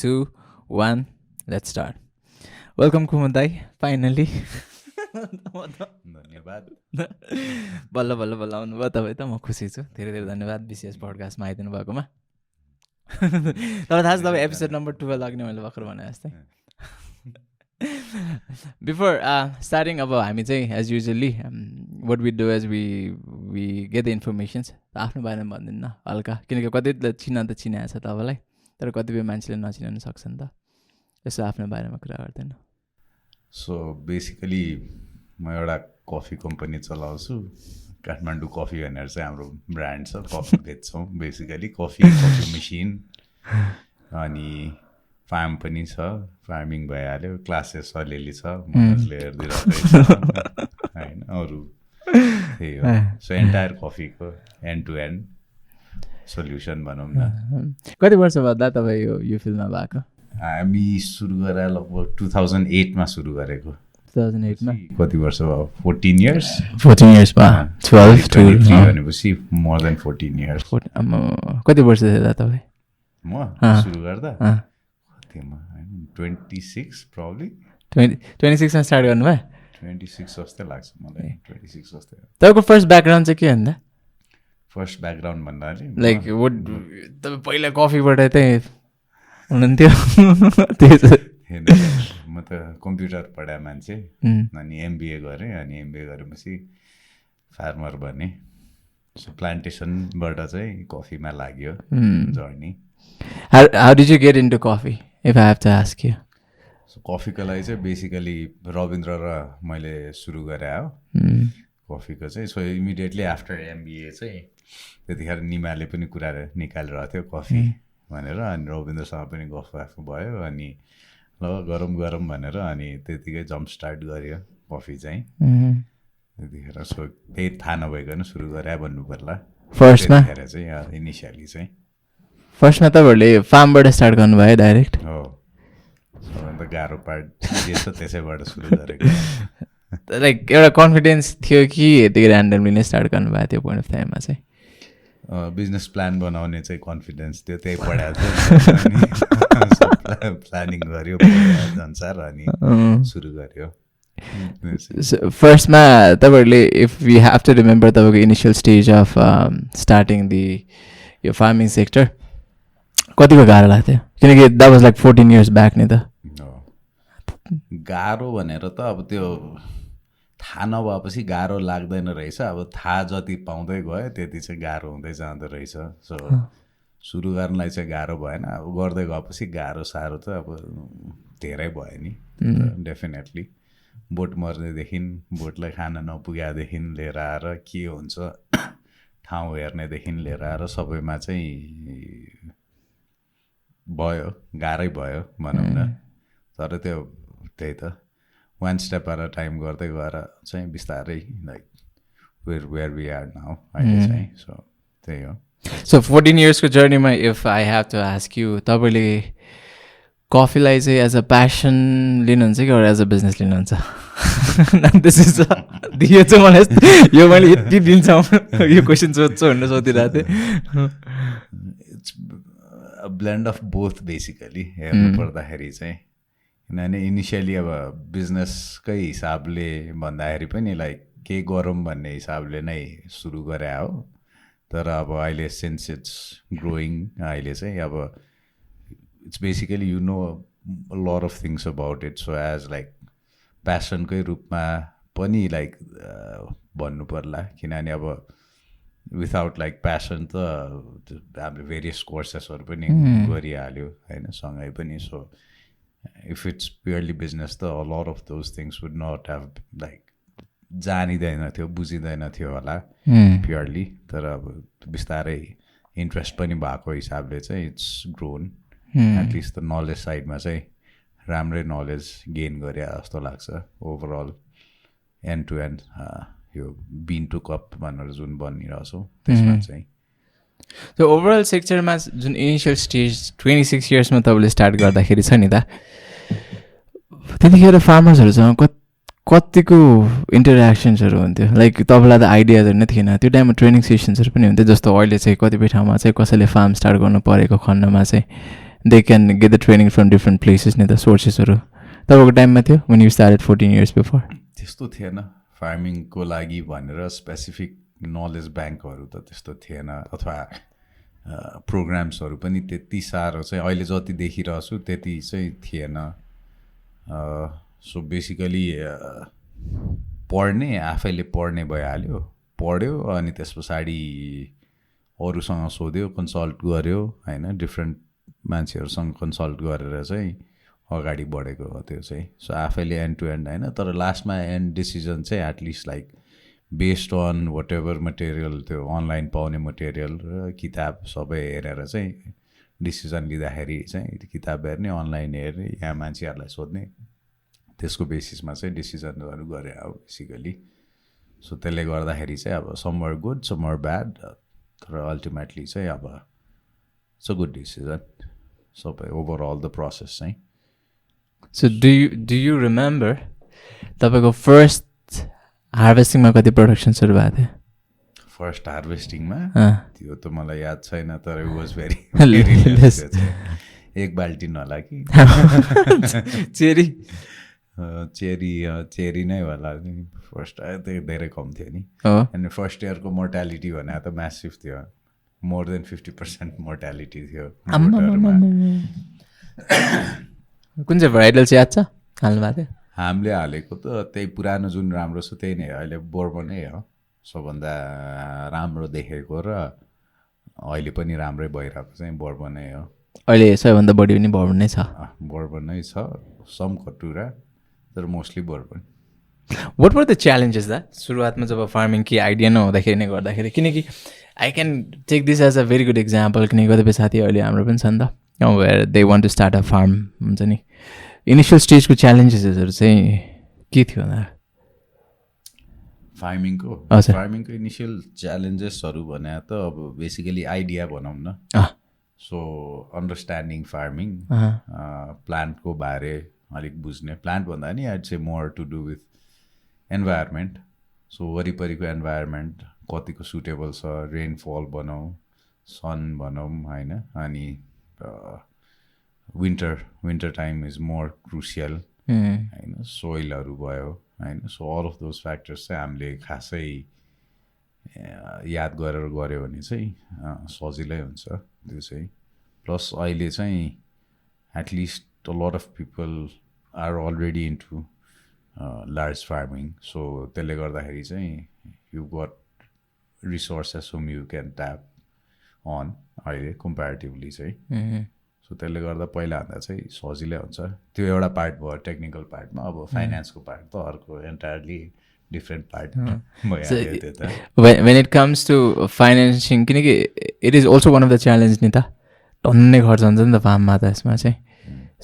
2, 1, let's start. Welcome Kumud Dai, finally. धन्यवाद बल्ल बल्ल बल्ल आउनुभयो तपाईँ त म खुसी छु धेरै धेरै धन्यवाद BCS पडकास्टमा आइदिनु भएकोमा तपाईँ थाहा छ तपाईँ एपिसोड नम्बर 12 लाग्ने मैले भर्खर भने जस्तै बिफोर स्टार्टिङ अब हामी चाहिँ as usually what we do as we get the informations आफ्नो बारेमा भन्दिनँ हल्का किनकि कतिले चिनाएको छ तपाईँलाई तर कतिपय मान्छेले नचिनाउन सक्छ नि त यसो आफ्नो बारेमा कुरा गर्दैन सो बेसिकली म एउटा कफी कम्पनी चलाउँछु काठमाडौँ कफी भनेर चाहिँ हाम्रो ब्रान्ड छ कफी बेच्छौँ बेसिकली कफी मेसिन अनि फार्म पनि छ फार्मिङ भइहाल्यो क्लासेस अलिअलि छ मजले हेरिदिइरहेको छ होइन अरू त्यही हो सो एन्टायर कफीको एन्ड टु एन्ड सोल्युसन भनौँ न कति वर्ष बाद तपाईँ यो फिल्डमा भएको हामी सुरु गरेर लगभग 2008 मा सुरु गरेको 2008 मा कति वर्ष भयो 14 इयर्स 14 इयर्स मा 12 to भनेपछि मोर देन 14 इयर्स कति वर्ष थियो तपाईँ म सुरु गर्दा कतिमा 26 प्रोबब्ली 26 मा स्टार्ट गर्नुभयो 26 जस्तै लाग्छ मलाई 26 जस्तै तपाईँको फर्स्ट ब्याकग्राउन्ड चाहिँ के भन्दा फर्स्ट ब्याकग्राउन्ड भन्नाले लाइक तपाईँ पहिला कफीबाट चाहिँ हुनुहुन्थ्यो म त कम्प्युटर पढाए मान्छे अनि MBA गरेँ अनि MBA गरेपछि फार्मर बने सो प्लान्टेसनबाट चाहिँ कफीमा लाग्यो journey How did you get into coffee if I have to ask you so कफीको लागि चाहिँ बेसिकली रविन्द्र र मैले सुरु गरेँ हो कफीको चाहिँ सो इमिडिएटली आफ्टर MBA चाहिँ त्यतिखेर निमाले पनि कुरा निकालिरहेको थियो कफी भनेर अनि रविन्द्रसँग पनि गफ भयो अनि ल गरौँ भनेर अनि त्यतिकै जम्प स्टार्ट गर्यो कफी चाहिँ त्यतिखेर सो त्यही थाहा नभइकन सुरु गरे भन्नु पर्ला फर्स्टमा चाहिँ इनिसियली चाहिँ फर्स्टमा तपाईँहरूले फार्मबाट स्टार्ट गर्नुभयो डाइरेक्ट हो सबभन्दा गाह्रो पार्ट जे छ त्यसैबाट सुरु गरेको लाइक एउटा कन्फिडेन्स थियो कि यतिकै ऱ्यान्डमली नै स्टार्ट गर्नुभएको थियो पोइन्ट अफ टाइममा चाहिँ बिजनेस प्लान बनाउने चाहिँ कन्फिडेन्स थियो त्यही पढाएको थियो प्लानिङ गऱ्यो अनुसार अनि सुरु गऱ्यो फर्स्टमा तपाईँहरूले if you have to remember तपाईँको इनिसियल स्टेज अफ स्टार्टिङ यो फार्मिङ सेक्टर कतिको गाह्रो लाग्थ्यो किनकि that was like 14 years back नि त गाह्रो भनेर त अब त्यो थाहा नभएपछि गाह्रो लाग्दैन रहेछ अब थाहा जति पाउँदै गयो त्यति चाहिँ गाह्रो हुँदै जाँदो रहेछ सो सुरु गर्नलाई चाहिँ गाह्रो भएन अब गर्दै गएपछि गाह्रो साह्रो त अब धेरै भयो नि डेफिनेटली बोट मर्नेदेखि बोटलाई खान नपुग्यादेखि लिएर आएर के हुन्छ ठाउँ हेर्नेदेखि लिएर आएर सबैमा चाहिँ भयो गाह्रै भयो भनौँ न तर त्यो त्यही त one step at a time गर्दै गएर चाहिँ बिस्तारै like where we are now अहिले चाहिँ सो त्यही हो सो 14 इयर्सको जर्नीमा if I have to ask you तपाईँले कफीलाई चाहिँ एज अ प्यासन लिनुहुन्छ कि एज अ बिजनेस लिनुहुन्छ यो चाहिँ मलाई यो मैले यति दिनसम्म यो क्वेसन सोध्छु भनेर सोधिरहेको थिएँ it's a blend of both basically हेर्नु पर्दाखेरि चाहिँ किनभने इनिसियली अब बिजनेसकै हिसाबले भन्दाखेरि पनि लाइक के गरौँ भन्ने हिसाबले नै सुरु गरे हो तर अब अहिले सिन्स इट्स ग्रोइङ अहिले चाहिँ अब it's basically you know lot of things about it so as like प्यासनकै रूपमा पनि लाइक भन्नु पर्ला किनभने अब विदाउट लाइक प्यासन त हामीले भेरियस कोर्सेसहरू पनि गरिहाल्यो होइन सँगै पनि so if it's purely business the a lot of those things would not have like जानिदैन थियो बुझिदैन थियो होला प्योरली तर अब बिस्तारै इन्ट्रेस्ट पनि भएको हिसाबले चाहिँ it's grown at least the knowledge साइडमा चाहिँ राम्रै नलेज गेन गरे जस्तो लाग्छ ओभरअल एन्ड टु एन्ड यो बिन टु कप भनेर जुन बनिरहेछौँ त्यसमा चाहिँ सो ओभरअल सेक्टरमा जुन इनिसियल स्टेज 26 इयर्समा तपाईँले स्टार्ट गर्दाखेरि छ नि त त्यतिखेर फार्मर्सहरूसँग कतिको इन्टरेक्सन्सहरू हुन्थ्यो लाइक तपाईँलाई त आइडियाजहरू नै थिएन त्यो टाइममा ट्रेनिङ सेसन्सहरू पनि हुन्थ्यो जस्तो अहिले चाहिँ कतिपय ठाउँमा चाहिँ कसैले फार्म स्टार्ट गर्नु परेको खण्डमा चाहिँ they can get the training from different places नि त सोर्सेसहरू तपाईँको टाइममा थियो when you started 14 years before? त्यस्तो थिएन फार्मिङको लागि भनेर स्पेसिफिक नलेज ब्याङ्कहरू त त्यस्तो थिएन अथवा प्रोग्राम्सहरू पनि त्यति साह्रो चाहिँ अहिले जति देखिरहेको छु त्यति चाहिँ थिएन सो बेसिकली पढ्ने आफैले पढ्ने भइहाल्यो पढ्यो अनि त्यस पछाडि अरूसँग सोध्यो कन्सल्ट गर्यो होइन डिफ्रेन्ट मान्छेहरूसँग कन्सल्ट गरेर चाहिँ अगाडि बढेको हो त्यो चाहिँ सो आफैले एन्ड टु एन्ड होइन तर लास्टमा एन्ड डिसिजन चाहिँ at least like based on whatever material त्यो अनलाइन पाउने मटेरियल र किताब सबै हेरेर चाहिँ डिसिजन लिँदाखेरि चाहिँ किताब हेर्ने अनलाइन हेर्ने यहाँ मान्छेहरूलाई सोध्ने त्यसको बेसिसमा चाहिँ डिसिजनहरू गरे अब बेसिकली सो त्यसले गर्दाखेरि चाहिँ अब some were good some were bad तर अल्टिमेटली चाहिँ अब इट्स अ गुड डिसिजन सबै ओभरअल द प्रोसेस चाहिँ So do you remember तपाईँको फर्स्ट हार्भेस्टिङमा कति प्रोडक्सन्सहरू भएको थियो? फर्स्ट हार्भेस्टिङमा त्यो त मलाई याद छैन तर इट वाज भेरी एक बाल्टिन होला कि चेरी चेरी नै होला फर्स्ट धेरै कम थियो नि अनि फर्स्ट इयरको मोर्टालिटी भने त म्यासिभ थियो मोर देन 50% मोर्टालिटी थियो कुन चाहिँ भेराइटल चाहिँ याद छ हाल्नु भएको थियो? हामीले हालेको त त्यही पुरानो जुन राम्रो छ त्यही नै अहिले बोर्बनै हो सबभन्दा राम्रो देखेको र अहिले पनि राम्रै भइरहेको चाहिँ बोर्बनै हो अहिले सबैभन्दा बढी पनि बोर्बन नै छ बोर्बन नै छ सम खटुरा तर मोस्टली बोर्बन वाट वर द च्यालेन्जेस दा सुरुवातमा जब फार्मिङ के आइडिया नहुँदाखेरि नै गर्दाखेरि किनकि I can take this as a very good example किनकि कतिपय साथी अहिले हाम्रो पनि छ नि त where they want to start a farm हुन्छ नि इनिसियल स्टेजको च्यालेन्जेसहरू चाहिँ के थियो होला फार्मिङको इनिसियल च्यालेन्जेसहरू भने त अब बेसिकली आइडिया भनौँ न सो अन्डरस्ट्यान्डिङ फार्मिङ प्लान्टको बारे अलिक बुझ्ने प्लान्ट भन्दा नि I'd say more to do with environment so वरिपरिको इन्भाइरोमेन्ट कतिको सुटेबल छ रेनफल भनौँ सन भनौँ होइन अनि winter time is more crucial होइन सोइलहरू भयो होइन so all of those factors चाहिँ हामीले खासै याद गरेर गऱ्यो भने चाहिँ सजिलै हुन्छ त्यो चाहिँ प्लस अहिले चाहिँ at least a lot of people are already into large farming so त्यसले गर्दाखेरि चाहिँ you got resources whom you can tap on अहिले कम्पेरिटिभली चाहिँ सो त्यसले गर्दा पहिलाभन्दा चाहिँ सजिलै हुन्छ त्यो एउटा पार्ट भयो टेक्निकल पार्टमा अब फाइनेन्सको पार्ट त अर्को एन्टायरली डिफ्रेन्ट पार्ट भइहाल्यो त्यो त when it comes to financing किनकि it is also one of the challenge नि त टन्नै खर्च हुन्छ नि त फार्ममा त यसमा चाहिँ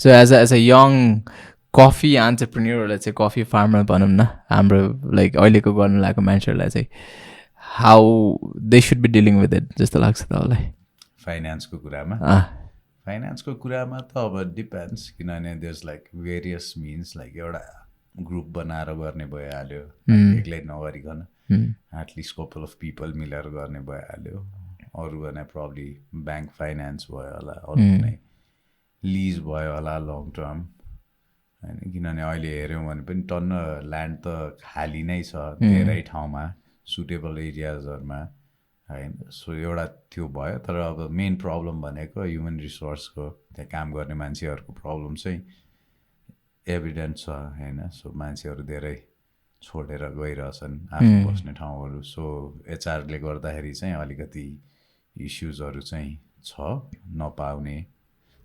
so as a young coffee एन्टरप्रेन्योरहरूलाई चाहिँ कफी फार्मर भनौँ न हाम्रो लाइक अहिलेको गर्नु लागेको मान्छेहरूलाई चाहिँ how they should be dealing with it जस्तो लाग्छ तपाईँलाई फाइनेन्सको कुरामा त अब डिपेन्ड्स किनभने there's like various means like एउटा ग्रुप बनाएर गर्ने भइहाल्यो एक्लै नगरिकन एटलिस्ट कपल अफ पिपल मिलेर गर्ने भइहाल्यो अरू भने प्रब्ली ब्याङ्क फाइनेन्स भयो होला अरू कुनै लिज भयो होला लङ टर्म होइन किनभने अहिले हेऱ्यौँ भने पनि टन्न ल्यान्ड त खाली नै छ धेरै ठाउँमा सुटेबल एरियाजहरूमा होइन सो एउटा त्यो भयो तर अब मेन प्रब्लम भनेको ह्युमन रिसोर्सको त्यहाँ काम गर्ने मान्छेहरूको प्रब्लम चाहिँ एभिडेन्ट छ होइन सो मान्छेहरू धेरै छोडेर गइरहेछन् आफ्नो बस्ने ठाउँहरू सो एचआरले गर्दाखेरि चाहिँ अलिकति इस्युजहरू चाहिँ छ नपाउने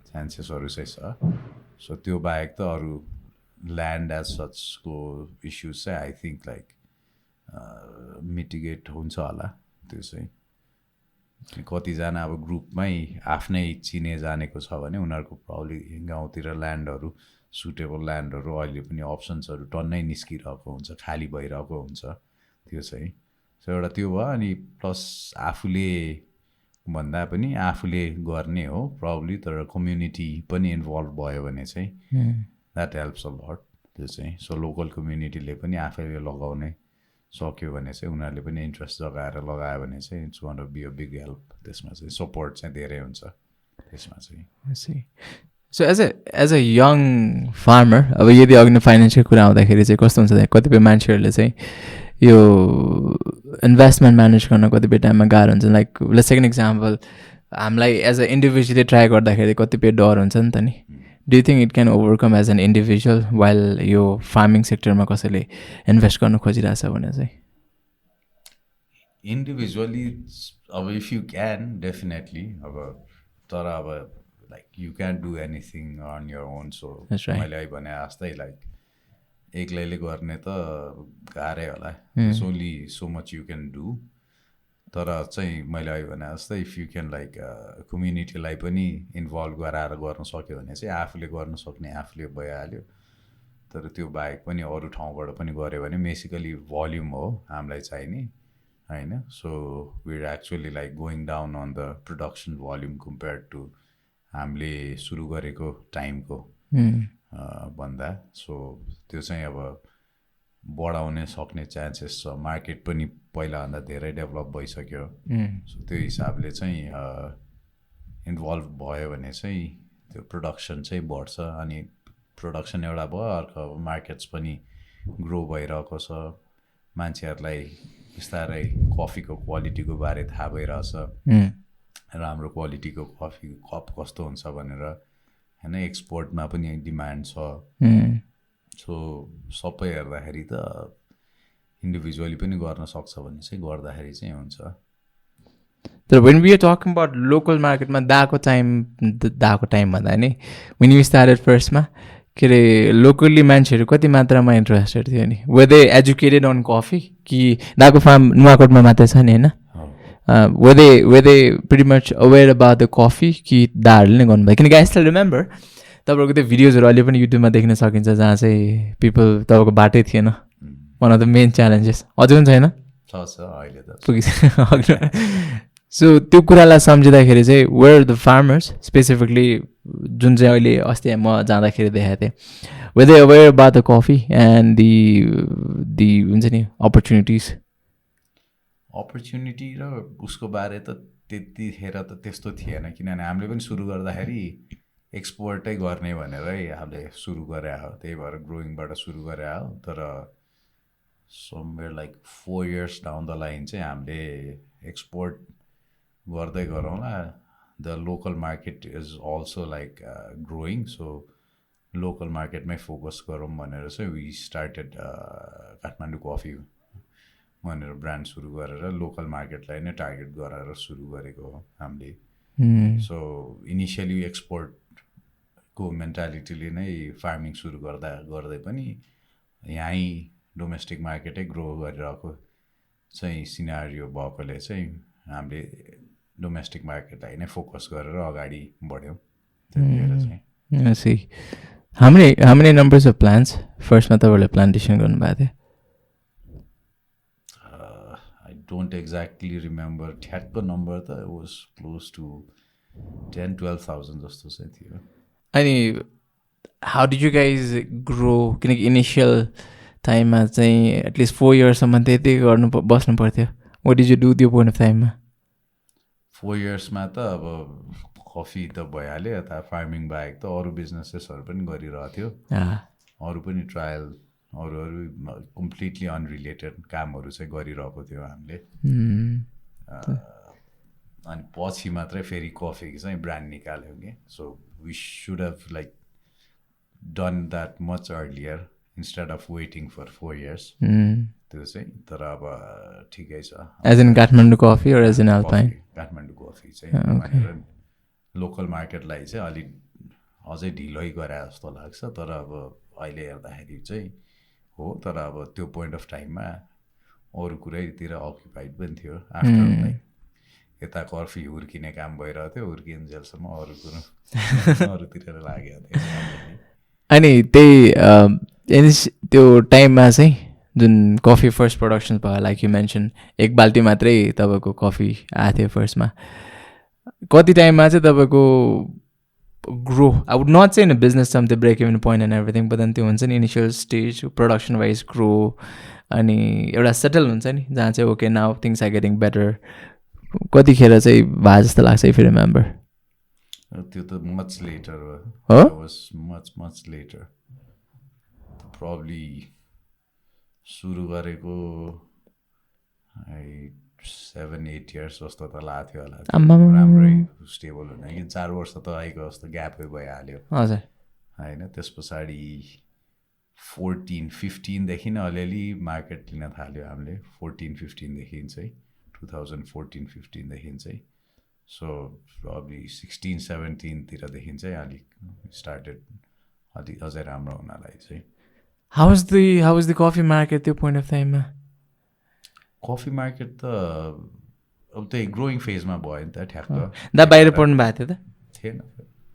चान्सेसहरू चाहिँ छ सो त्यो बाहेक त अरू ल्यान्ड एज सचको इस्युज चाहिँ आई थिङ्क लाइक मिटिगेट हुन्छ होला त्यो चाहिँ कतिजना अब ग्रुपमै आफ्नै चिने जानेको छ भने उनीहरूको प्रब्ली गाउँतिर ल्यान्डहरू सुटेबल ल्यान्डहरू अहिले पनि अप्सन्सहरू टन्नै निस्किरहेको हुन्छ खाली भइरहेको हुन्छ त्यो चाहिँ सो एउटा त्यो भयो अनि प्लस आफूले भन्दा पनि आफूले गर्ने हो प्रब्ली तर कम्युनिटी पनि इन्भल्भ भयो भने चाहिँ द्याट हेल्प्स अ लट त्यो चाहिँ सो लोकल कम्युनिटीले पनि आफैले लगाउने सक्यो भने चाहिँ उनीहरूले पनि इन्ट्रेस्ट जगाएर लगायो भने चाहिँ it's one of be a big help त्यसमा चाहिँ सपोर्ट चाहिँ धेरै हुन्छ त्यसमा चाहिँ so as a young farmer अब यदि अघि फाइनेन्सियल कुरा आउँदाखेरि चाहिँ कस्तो हुन्छ कतिपय मान्छेहरूले चाहिँ यो इन्भेस्टमेन्ट म्यानेज गर्न कतिपय टाइममा गाह्रो हुन्छ like let's take an example हामीलाई एज अ इन्डिभिजुअली ट्राई गर्दाखेरि कतिपय डर हुन्छ नि त नि do you think it can overcome as an individual while यो फार्मिङ सेक्टरमा कसैले इन्भेस्ट गर्नु खोजिरहेछ भने चाहिँ इन्डिभिजुअली अब इफ यु क्यान डेफिनेटली अब तर अब like you can do anything on your own so मैले अहिले भने जस्तै लाइक एक्लैले गर्ने त गाह्रै होला it's only so much you can do तर चाहिँ मैले अहिले भने जस्तै इफ यु क्यान लाइक कम्युनिटीलाई पनि इन्भल्भ गराएर गर्न सक्यो भने चाहिँ आफूले गर्न सक्ने आफूले भइहाल्यो तर त्यो बाहेक पनि अरू ठाउँबाट पनि गऱ्यो भने बेसिकली भल्युम हो हामीलाई चाहिने होइन so we are actually like going down on the production volume compare to हामीले सुरु गरेको टाइमको भन्दा सो त्यो चाहिँ अब बढाउने सक्ने चान्सेस छ मार्केट पनि पहिलाभन्दा धेरै डेभलप भइसक्यो सो त्यो हिसाबले चाहिँ इन्भल्भ भयो भने चाहिँ त्यो प्रोडक्सन चाहिँ बढ्छ अनि प्रोडक्सन एउटा भयो अर्को अब मार्केट्स पनि ग्रो भइरहेको छ मान्छेहरूलाई बिस्तारै कफीको क्वालिटीको बारे थाहा भइरहेछ राम्रो क्वालिटीको कफी कप कस्तो हुन्छ भनेर होइन एक्सपोर्टमा पनि डिमान्ड छ सो सबै हेर्दाखेरि त इन्डिभिजुअली पनि गर्न सक्छ भने चाहिँ गर्दाखेरि चाहिँ हुन्छ तर when we are talking about local मार्केटमा दाको टाइम भन्दा नि वेन यु स्टार्टेड फर्स्टमा के अरे लोकल्ली मान्छेहरू कति मात्रामा इन्ट्रेस्टेड थियो नि way they educated on coffee कि दाको फार्म नुवाकोटमा मात्रै छ नि होइन way they pretty much aware about the coffee कि दाहरूले नै गर्नुभयो किनकि आई स्टिल रिमेम्बर तपाईँहरूको त्यो भिडियोजहरू अहिले पनि युट्युबमा देख्न सकिन्छ जहाँ चाहिँ पिपल तपाईँको बाटै थिएन one of the main challenges अझै पनि छैन सो त्यो कुरालाई सम्झिँदाखेरि चाहिँ वेयर द फार्मर्स स्पेसिफिकली जुन चाहिँ अहिले अस्ति म जाँदाखेरि देखाएको थिएँ way they aware about the coffee and the हुन्छ नि अपर्च्युनिटी र उसको बारे त त्यतिखेर त त्यस्तो थिएन किनभने हामीले पनि सुरु गर्दाखेरि एक्सपोर्टै गर्ने भनेरै हामीले सुरु गरे हो त्यही भएर ग्रोइङबाट सुरु गरे हो तर somewhere like 4 years down the line चाहिँ हामीले एक्सपोर्ट गर्दै गरौँला the local market is also like growing so local मार्केटमै फोकस गरौँ भनेर चाहिँ वी स्टार्टेड काठमाडौँ कफी भनेर ब्रान्ड सुरु गरेर लोकल मार्केटलाई नै टार्गेट गरेर सुरु गरेको हो हामीले सो इनिसियली एक्सपोर्टको मेन्टालिटीले नै फार्मिङ सुरु गर्दै पनि यहीँ डोमेस्टिक मार्केटै ग्रो गरिरहेको चाहिँ सिनारियो भएकोले चाहिँ हामीले डोमेस्टिक मार्केटलाई नै फोकस गरेर अगाडि बढ्यौँ त्यतिखेर चाहिँ How many numbers of plants फर्स्टमा तपाईँहरूले प्लान्टेसन गर्नुभएको थियो I don't exactly remember ठ्याक्क नम्बर त was close to 10-12,000 जस्तो चाहिँ थियो अनि how did you guys grow किनकि इनिसियल टाइममा चाहिँ एटलिस्ट 4 yearsसम्म त्यति बस्नु पर्थ्यो what did you do त्यो पोइन्ट अफ टाइममा 4 yearsमा त अब कफी त भइहाल्यो यता फार्मिङ बाहेक त अरू बिजनेसेसहरू पनि गरिरहेको थियो अरू पनि ट्रायल अरू कम्प्लिटली अनरिलेटेड कामहरू चाहिँ गरिरहेको थियो हामीले अनि पछि मात्रै फेरि कफीको चाहिँ ब्रान्ड निकाल्यौँ कि so we should have like done that much earlier instead of waiting for 4 years त्यो चाहिँ तर अब ठिकै छ as in Kathmandu coffee or as in Alpine Kathmandu coffee चाहिँ भनेर लोकल मार्केटलाई चाहिँ अलिक अझै ढिलै गरे जस्तो लाग्छ तर अब अहिले हेर्दाखेरि चाहिँ हो तर अब त्यो पोइन्ट अफ टाइममा अरू कुरैतिर अक्युपाइड पनि थियो आफ्टर लाइक यता कफी हुर्किने काम भइरहेको थियो हुर्किन्जेलसम्म अरू कुरो अरूतिर लागेको थियो अनि त्यही त्यो टाइममा चाहिँ जुन कफी फर्स्ट प्रोडक्सन भयो लाइक यु मेन्सन एक बाल्टी मात्रै तपाईँको कफी आएको थियो फर्स्टमा कति टाइममा चाहिँ तपाईँको ग्रो आई वुड नट चाहिँ इन बिजनेस सम त्यो break even point and everything but त्यो हुन्छ नि initial stage production wise grow अनि एउटा सेटल हुन्छ नि जहाँ चाहिँ okay now things are getting better कतिखेर चाहिँ भए जस्तो लाग्छ इफ यु रिमेम्बर त्यो त मच लेटर हो? वाज मच लेटर प्रब्ली सुरु गरेको 7-8 years जस्तो त लाग्थ्यो होला राम्रै स्टेबल हुन कि 4 वर्ष त आएको जस्तो ग्यापै भइहाल्यो हजुर होइन त्यस पछाडि 14-15देखि नै अलिअलि मार्केट लिन थाल्यो हामीले 14-15देखि चाहिँ 2014-15देखि चाहिँ सो प्रब्ली 16-17 चाहिँ अलिक स्टार्टेड अलिक अझै राम्रो हुनलाई चाहिँ How was the coffee market at that point of time? Coffee market त अब त्यही ग्रोइङ फेजमा भयो नि त ठ्याक्क दा बाहिर पढ्नु भएको थियो त थिएन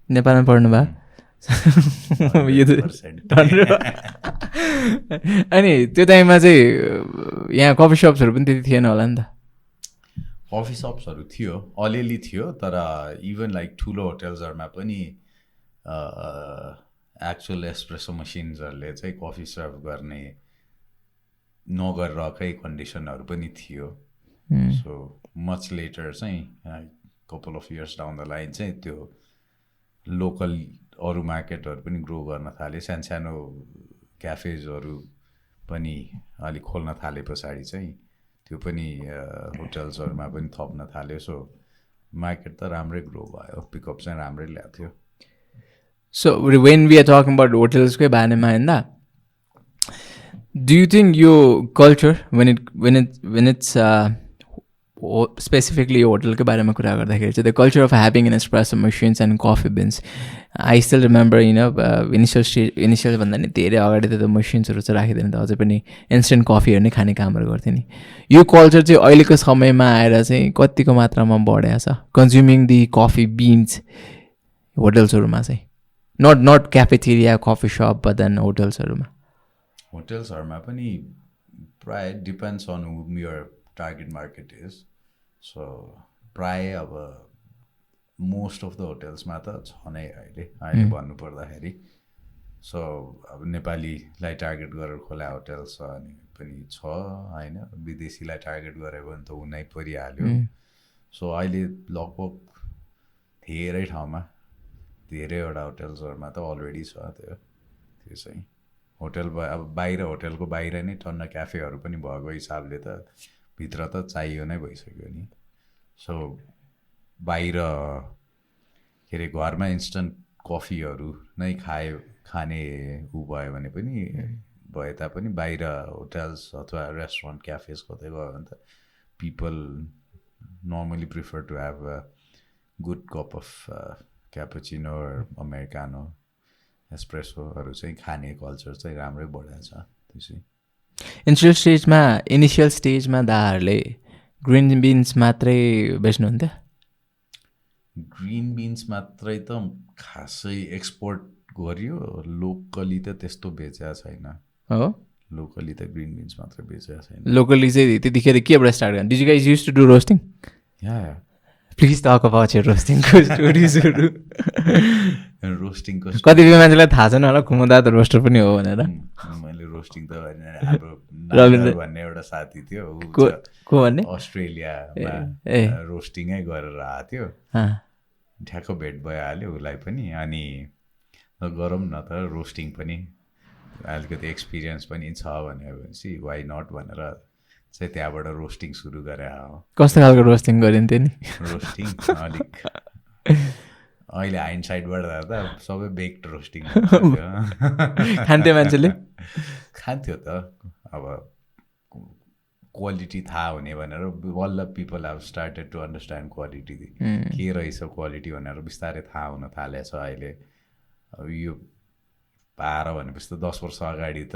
नेपालमा पढ्नु भयो अनि त्यो टाइममा चाहिँ यहाँ कफी सप्सहरू पनि त्यति थिएन होला नि त कफी सप्सहरू थियो अलिअलि थियो तर इभन लाइक ठुलो होटल्सहरूमा पनि एक्चुअल एस्प्रेसो मसिन्सहरूले चाहिँ कफी सर्भ गर्ने नगरेकै कन्डिसनहरू पनि थियो सो मच लेटर चाहिँ couple of years down the line चाहिँ त्यो लोकल अरू मार्केटहरू पनि ग्रो गर्न थाले सानो क्याफेजहरू पनि अलिक खोल्न थाले पछाडि चाहिँ त्यो पनि होटल्सहरूमा पनि थप्न थाल्यो सो मार्केट त राम्रै ग्रो भयो पिकअप चाहिँ राम्रै ल्याएको थियो So when we are talking about hotels के बारेमा हैन do you think your culture when it's specifically hotel के बारेमा कुरा गर्दाखेरि चाहिँ the culture of having an espresso machines and coffee beans I still remember initial भन्दा नि धेरै अगाडि त मसिन्सहरु चाहिँ राखिदैन त अझै पनि इन्स्टेन्ट कफीहरु नै खाने कामहरु गर्थे नि यो कल्चर चाहिँ अहिलेको समयमा आएर चाहिँ कतिको मात्रामा बढेको छ कन्ज्युमिङ दी कफी बिन्स होटल्सहरुमा चाहिँ not cafeteria coffee shop but then होटल्सहरुमा पनि प्राय depends on whom your target market is so प्राय अब मोस्ट अफ द होटल्समा त छ नै अहिले भन्नु पर्दाखेरि सो अब नेपालीलाई टार्गेट गरेर खोला होटल्स अनि पनि छ हैन विदेशीलाई टार्गेट गरे भने त हुनै परिहाल्यो सो अहिले लगभग धेरै ठाउँमा धेरैवटा होटल्सहरुमा त अलरेडी छ त्यो चाहिँ होटल अब बाहिर होटलको बाहिर नै टन्न क्याफेहरू पनि भएको हिसाबले त भित्र त चाहियो नै भइसक्यो नि सो बाहिर के अरे घरमा इन्स्टन्ट कफीहरू नै खाने उ भयो भने पनि भए तापनि बाहिर होटल्स अथवा रेस्टुरेन्ट क्याफेज कतै गयो भने त people normally prefer to have a good cup of cappuccino americano एस्प्रेसोहरू चाहिँ खाने कल्चर चाहिँ राम्रै बढेको छ त्यसै इनिसियल स्टेजमा दाहरूले ग्रिन बिन्स मात्रै बेच्नुहुन्थ्यो ग्रिन बिन्स मात्रै त खासै एक्सपोर्ट गरियो लोकली त त्यस्तो बेचेको छैन हो लोकली त ग्रिन बिन्स मात्रै बेचेको छैन लोकली चाहिँ त्यतिखेर केबाट स्टार्ट गर्नु did you guys used to do roasting या प्लिज टक अबाउट योर रोस्टिङको स्टोरिजहरू रोस्टिङको कतिपय मान्छेलाई थाहा छैन होला कुमुदा त रोस्टर पनि हो भनेर मैले रोस्टिङ त गरेन हाम्रो भन्ने एउटा साथी थियो को भन्ने अस्ट्रेलियामा रोस्टिङै गरेर आएको थियो ठ्याक्क भेट भइहाल्यो उसलाई पनि अनि गरौँ न त रोस्टिङ पनि अलिकति एक्सपिरियन्स पनि छ भनेपछि वाइ नट भनेर चाहिँ त्यहाँबाट रोस्टिङ सुरु गरे कस्तो खालको रोस्टिङ गरिन्थ्यो नि रोस्टिङ अलिक अहिले हाइन्ड साइडबाट हेर्दा सबै बेक्ड रोस्टिङ खान्थ्यो मान्छेले खान्थ्यो त अब क्वालिटी थाहा हुने भनेर बल्ल people have started to understand quality के रहेछ क्वालिटी भनेर बिस्तारै थाहा हुन थालेछ अहिले अब यो पाएर भनेपछि त 10 वर्ष अगाडि त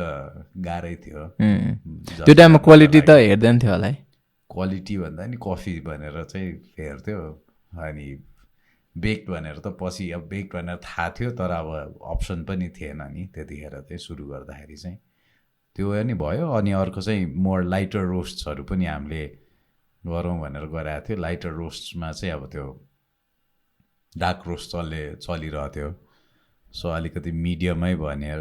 गाह्रै थियो त्यो टाइममा क्वालिटी त हेर्दैन थियो होला है क्वालिटी भन्दा नि कफी भनेर चाहिँ हेर्थ्यो अनि बेक्ड भनेर त पछि अब बेक्ड भनेर थाहा थियो तर अब अप्सन पनि थिएन नि त्यतिखेर चाहिँ सुरु गर्दाखेरि चाहिँ त्यो नि भयो अनि अर्को चाहिँ मोर लाइटर रोस्ट्सहरू पनि हामीले गरौँ भनेर गराएको थियो लाइटर रोस्ट्समा चाहिँ अब त्यो डार्क रोस्ट चलिरहेको थियो सो अलिकति मिडियमै भनेर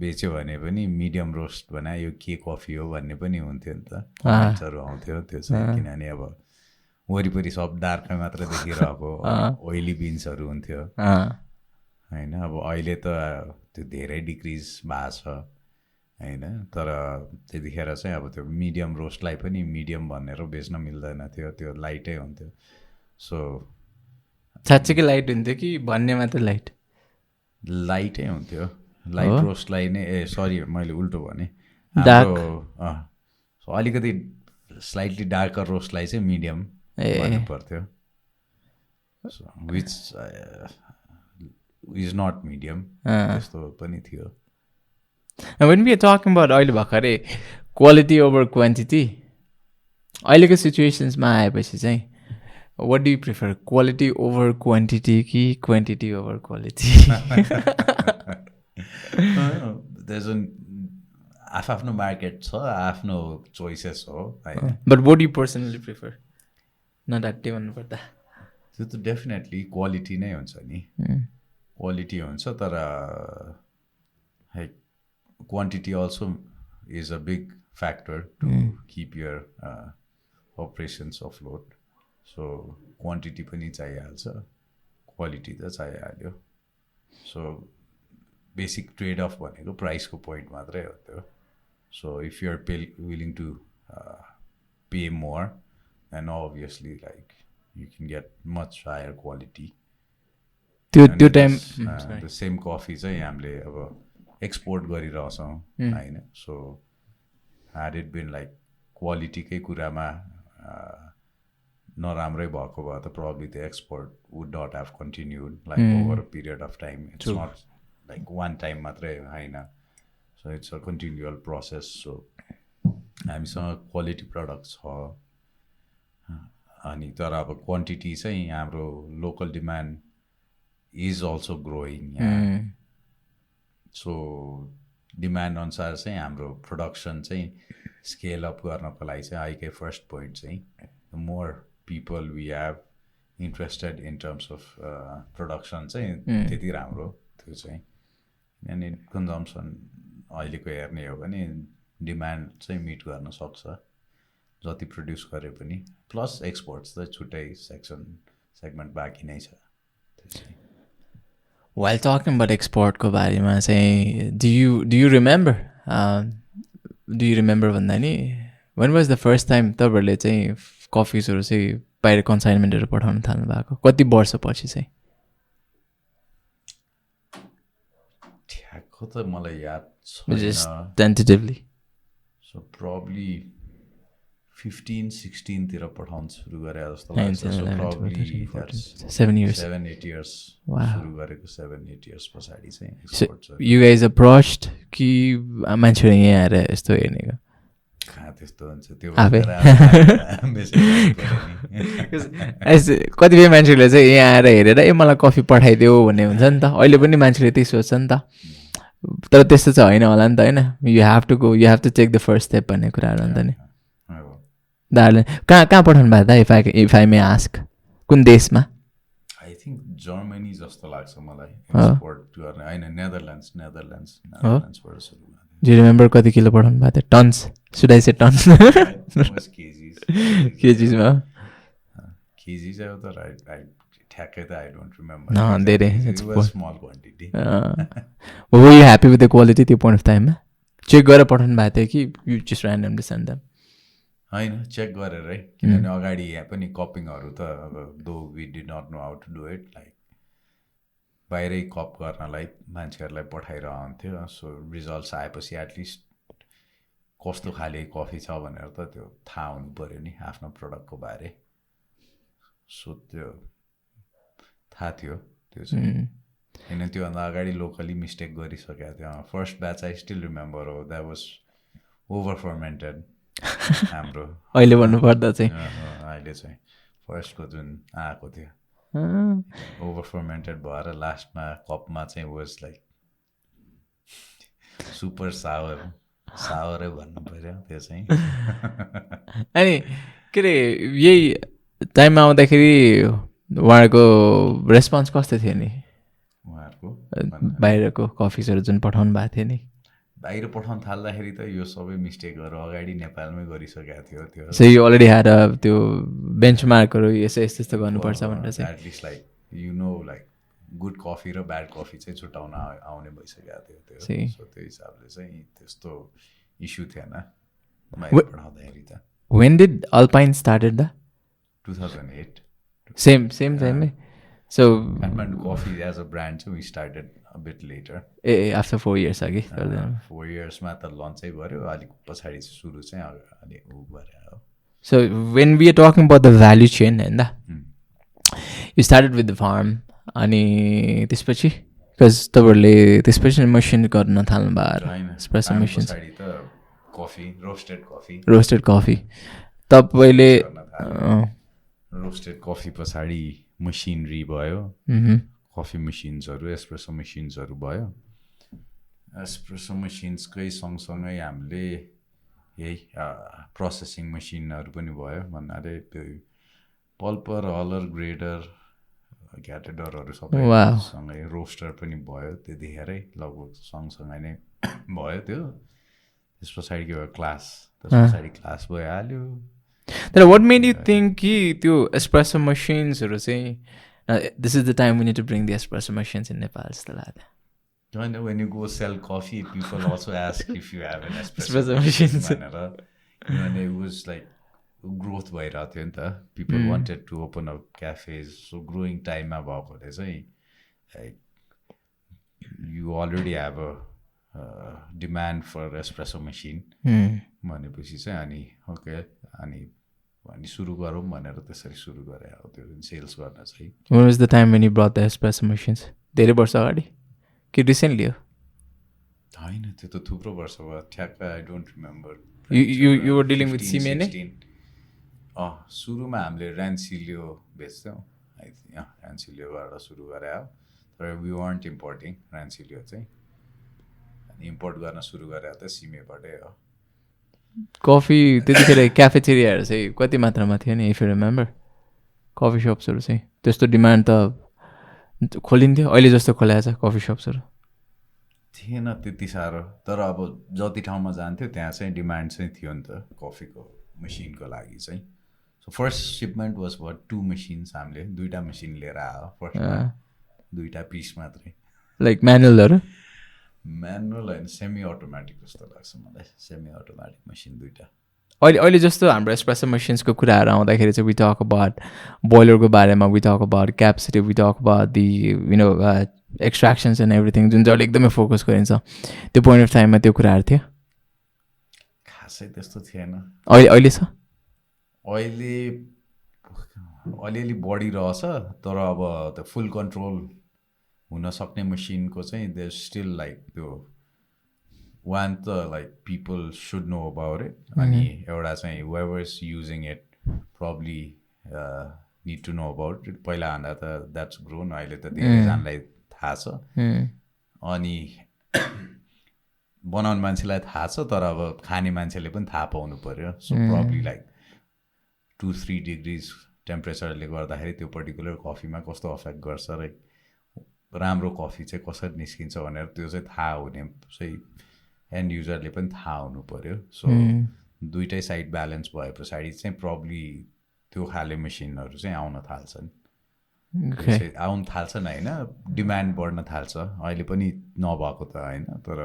बेच्यो भने पनि मिडियम रोस्ट बनायो यो के कफी हो भन्ने पनि हुन्थ्यो नि त कमेन्ट्सहरू आउँथ्यो त्यो चाहिँ किनभने अब वरिपरि सब डार्क मात्र देखिरहेको ओइली बिन्सहरू हुन्थ्यो होइन अब अहिले त त्यो धेरै डिक्रिज भएको छ होइन तर त्यतिखेर चाहिँ अब त्यो मिडियम रोस्टलाई पनि मिडियम भनेर बेच्न मिल्दैन थियो त्यो लाइटै हुन्थ्यो सो साँच्चीकै लाइट हुन्थ्यो कि भन्ने मात्र लाइटै हुन्थ्यो लाइट रोस्टलाई नै सरी मैले उल्टो भने सो अलिकति स्लाइटली डार्कर रोस्टलाई चाहिँ मिडियम भन्नु पर्थ्यो विच इज नट मिडियम त्यस्तो पनि थियो when we are talking about अहिले भर्खरै क्वालिटी ओभर क्वान्टिटी अहिलेको सिचुएसन्समा आएपछि चाहिँ what do you prefer quality over quantity कि क्वान्टिटी ओभर क्वालिटी आफ्नो मार्केट छ आफ्नो चोइसेस हो होइन but what do you personally prefer नडाट्टे भन्नुपर्दा त्यो त डेफिनेटली क्वालिटी नै हुन्छ नि क्वालिटी हुन्छ तर quantity also is a big factor to keep your operations afloat. So quantity पनि चाहिहाल्छ क्वालिटी त चाहिहाल्यो सो बेसिक ट्रेड अफ भनेको प्राइसको पोइन्ट मात्रै हो त्यो so if you are willing to pay more than obviously like you can get much higher quality त्यो टाइम द सेम कफी चाहिँ हामीले अब एक्सपोर्ट गरिरहेछौँ होइन so had it been like क्वालिटीकै कुरामा नराम्रै भएको भए त probably the export would not have continued like over a period of time it's not like one time मात्रै होइन so it's a continual process so हामीसँग क्वालिटी प्रडक्ट छ अनि तर अब क्वान्टिटी चाहिँ हाम्रो local demand is also growing so demand अनुसार चाहिँ हाम्रो प्रोडक्सन चाहिँ स्केल अप गर्नको लागि चाहिँ आइकै फर्स्ट पोइन्ट चाहिँ the more people we have interested in terms of production चाहिँ त्यति राम्रो त्यो चाहिँ अनि कन्जम्सन अहिलेको हेर्ने हो भने डिमान्ड चाहिँ मिट गर्न सक्छ जति प्रड्युस गरे पनि प्लस एक्सपोर्ट्स त छुट्टै सेगमेन्ट बाँकी नै छ त्यो चाहिँ While talking about export को बारेमा चाहिँ do you remember भन्दा नि when was the first time तपाईँहरूले चाहिँ कफिजहरू चाहिँ बाहिर कन्साइनमेन्टहरू पठाउन थाल्नु भएको कति वर्षपछि चाहिँ ठ्याक्क त मलाई याद छैन टेन्टेटिभली सो प्रब्ली 15-16 तिर पठाउन सुरु गरे जस्तो लाग्छ सो प्रब्ली 7-8 years सुरु गरेको 7-8 years पछाडि चाहिँ एक्सपोर्ट यु गाइज अप्रोच्ड कि मान्छेहरू यहाँ आएर यस्तो हेर्नेको कहाँ त्यस्तो हुन्छ त्यो कतिपय मान्छेहरूले चाहिँ यहाँ आएर हेरेर ए मलाई कफी पठाइदेऊ भन्ने हुन्छ नि त अहिले पनि मान्छेले त्यही सोच्छ नि त तर त्यस्तो चाहिँ होइन होला नि त होइन you have to take the first step भन्ने कुराहरू हुन्छ नि दार्जिलिङ कहाँ पठाउनु भएको त इफ आई मे आस्क कुन देशमा आई थिङ्क जर्मनी जस्तो लाग्छ मलाई एक्सपोर्ट गर्ने होइन नेदरल्यान्ड्सबाट सुरु Do you remember कति किलो पठाउनु भएको थियो tons should I say tons केजीमा केजी चाहिँ त ठ्याक्कै त आई डोन्ट रिमेम्बर धेरै small quantity were you happy with the quality त्यो पोइन्ट अफ टाइममा चेक गरेर पठाउनु भएको थियो कि you just randomly send them होइन चेक गरेरै किनभने अगाडि यहाँ पनि कपिङहरू त अब though we did not know how to do it like बाहिरै कप गर्नलाई मान्छेहरूलाई पठाइरहन्थ्यो सो रिजल्ट्स आएपछि एटलिस्ट कस्तो खाले कफी छ भनेर त त्यो थाहा हुनु पऱ्यो नि आफ्नो प्रडक्टको बारे सो त्यो थाहा थियो त्यो चाहिँ होइन त्योभन्दा अगाडि लोकली मिस्टेक गरिसकेको थियो first batch I still remember हो द्याट वाज ओभर फर्मेन्टेड हाम्रो अहिले भन्नुपर्दा चाहिँ अहिले चाहिँ फर्स्टको जुन आएको थियो ओभर फर्मेन्टेड भएर लास्टमा कपमा चाहिँ वाज लाइक सुपर सावरै भन्नु पऱ्यो त्यो चाहिँ अनि के अरे यही टाइममा आउँदाखेरि उहाँहरूको रेस्पोन्स कस्तो थियो नि उहाँहरूको बाहिरको कफिजहरू जुन पठाउनु भएको थियो नि बाहिर पठाउन थाल्दाखेरि त यो सबै मिस्टेकहरू अगाडि नेपालमै गरिसकेको थियो त्यो So you already had त्यो बेन्चमार्कहरू यसो यस्तो गर्नुपर्छ भनेर चाहिँ at least like you know like good coffee र ब्याड कफी चाहिँ छुट्याउन आउने भइसकेको थियो त्यो सो त्यो हिसाबले चाहिँ त्यस्तो इस्यु थिएन बाहिर पठाउँदाखेरि त When did Alpine started the 2008 same time so Katmandu Coffee as a brand so we started a bit later after 4 years agi 4 years मा त लन्च चाहिँ गर्यो अलिक पछाडि सुरु चाहिँ अलि उ गर्यो so when we are talking about the value chain and you started with the farm अनि त्यसपछि because तपाईहरुले त्यसपछि मसिन गर्न थाल्नु भयो espresso machines पछाडि त कफी रोस्टेड कफी तपाईले रोस्टेड कफी पछाडि मसिनरी भयो कफी मसिन्सहरू एस्प्रेसो मसिन्सहरू भयो एस्प्रेसो मसिन्सकै सँगसँगै हामीले यही प्रोसेसिङ मसिनहरू पनि भयो भन्नाले त्यो पल्पर हलर ग्रेडर ग्याटेडरहरू सबै सँगै रोस्टर पनि भयो त्यतिखेरै लगभग सँगसँगै नै भयो त्यो त्यस पछाडि के भयो क्लास त्यस पछाडि क्लास भइहाल्यो तर what made you think कि त्यो espresso machines this is the time we need to bring the espresso machines in Nepal जस्तो लाग्यो when you go sell coffee people also ask if you have an espresso machines भनेर it was like growth भइरहेको थियो नि त people wanted to open up cafes so growing time मा भएकोले चाहिँ like you already have a demand for espresso machine भनेपछि चाहिँ अनि ओके अनि सुरु गरौँ भनेर त्यसरी सुरु गरे हो त्यो सेल्स गर्न चाहिँ When was the time when you brought the espresso machines धेरै वर्ष अगाडि कि रिसेन्टली हो हैन त्यो त थुप्रो वर्ष भयो ठ्याक्क I don't remember you were dealing with सिमे नै सुरुमा हामीले ऱ्यान्सिलियो बेच्थ्यौँ ऱ्यान्सिलियोबाट सुरु गरे हो तर वी वान्ट इम्पोर्टिङ ऱ्यान्सिलियो चाहिँ अनि इम्पोर्ट गर्न सुरु गरे त सिमेबाटै हो कफी त्यतिखेर क्याफेटेरियाहरू चाहिँ कति मात्रामा थियो नि इफ यु रिमेम्बर कफी सप्सहरू चाहिँ त्यस्तो डिमान्ड त खोलिन्थ्यो अहिले जस्तो खोलाएको छ कफी सप्सहरू थिएन त्यति साह्रो तर अब जति ठाउँमा जान्थ्यो त्यहाँ चाहिँ डिमान्ड चाहिँ थियो नि त कफीको मसिनको लागि चाहिँ so first shipment was for 2 machines हामीले 2टा मसिन लिएर आयो फर्स्टमा 2टा पिस मात्रै लाइक म्यानुअलहरू म्यानुअल होइन सेमी अटोमेटिक जस्तो लाग्छ मलाई सेमी अटोमेटिक मसिन 2टा अहिले जस्तो हाम्रो एस्प्रेसो मसिन्सको कुराहरू आउँदाखेरि चाहिँ वी टक अबाउट बोइलरको बारेमा we talk about capacity we talk about the extractions and everything जुन चाहिँ एकदमै फोकस गरिन्छ त्यो पोइन्ट अफ टाइममा त्यो कुराहरू थियो खासै त्यस्तो थिएन अहिले छ अहिले अलिअलि बढी रहेछ तर अब त्यो फुल कन्ट्रोल हुन सक्ने मसिनको चाहिँ देयर स्टिल लाइक त्यो वान त like people should know about it अनि एउटा चाहिँ whoever is using it probably need to know about it पहिला भन्दा त द्याट्स ग्रोन अहिले त धेरैजनालाई थाहा छ अनि बनाउने मान्छेलाई थाहा छ तर अब खाने मान्छेले पनि थाहा पाउनु पर्यो सो प्रब्ली लाइक 2-3 डिग्रिज टेम्परेचरले गर्दाखेरि त्यो पर्टिकुलर कफीमा कस्तो अफेक्ट गर्छ र राम्रो कफी चाहिँ कसरी निस्किन्छ भनेर त्यो चाहिँ थाहा हुने चाहिँ एन्ड युजरले पनि थाहा हुनु पर्यो सो दुइटै साइड ब्यालेन्स भए पछाडि चाहिँ प्रब्ली त्यो खाले मेसिनहरू चाहिँ आउन थाल्छन् आउन थाल्छन् होइन डिमान्ड बढ्न थाल्छ अहिले पनि नभएको त होइन तर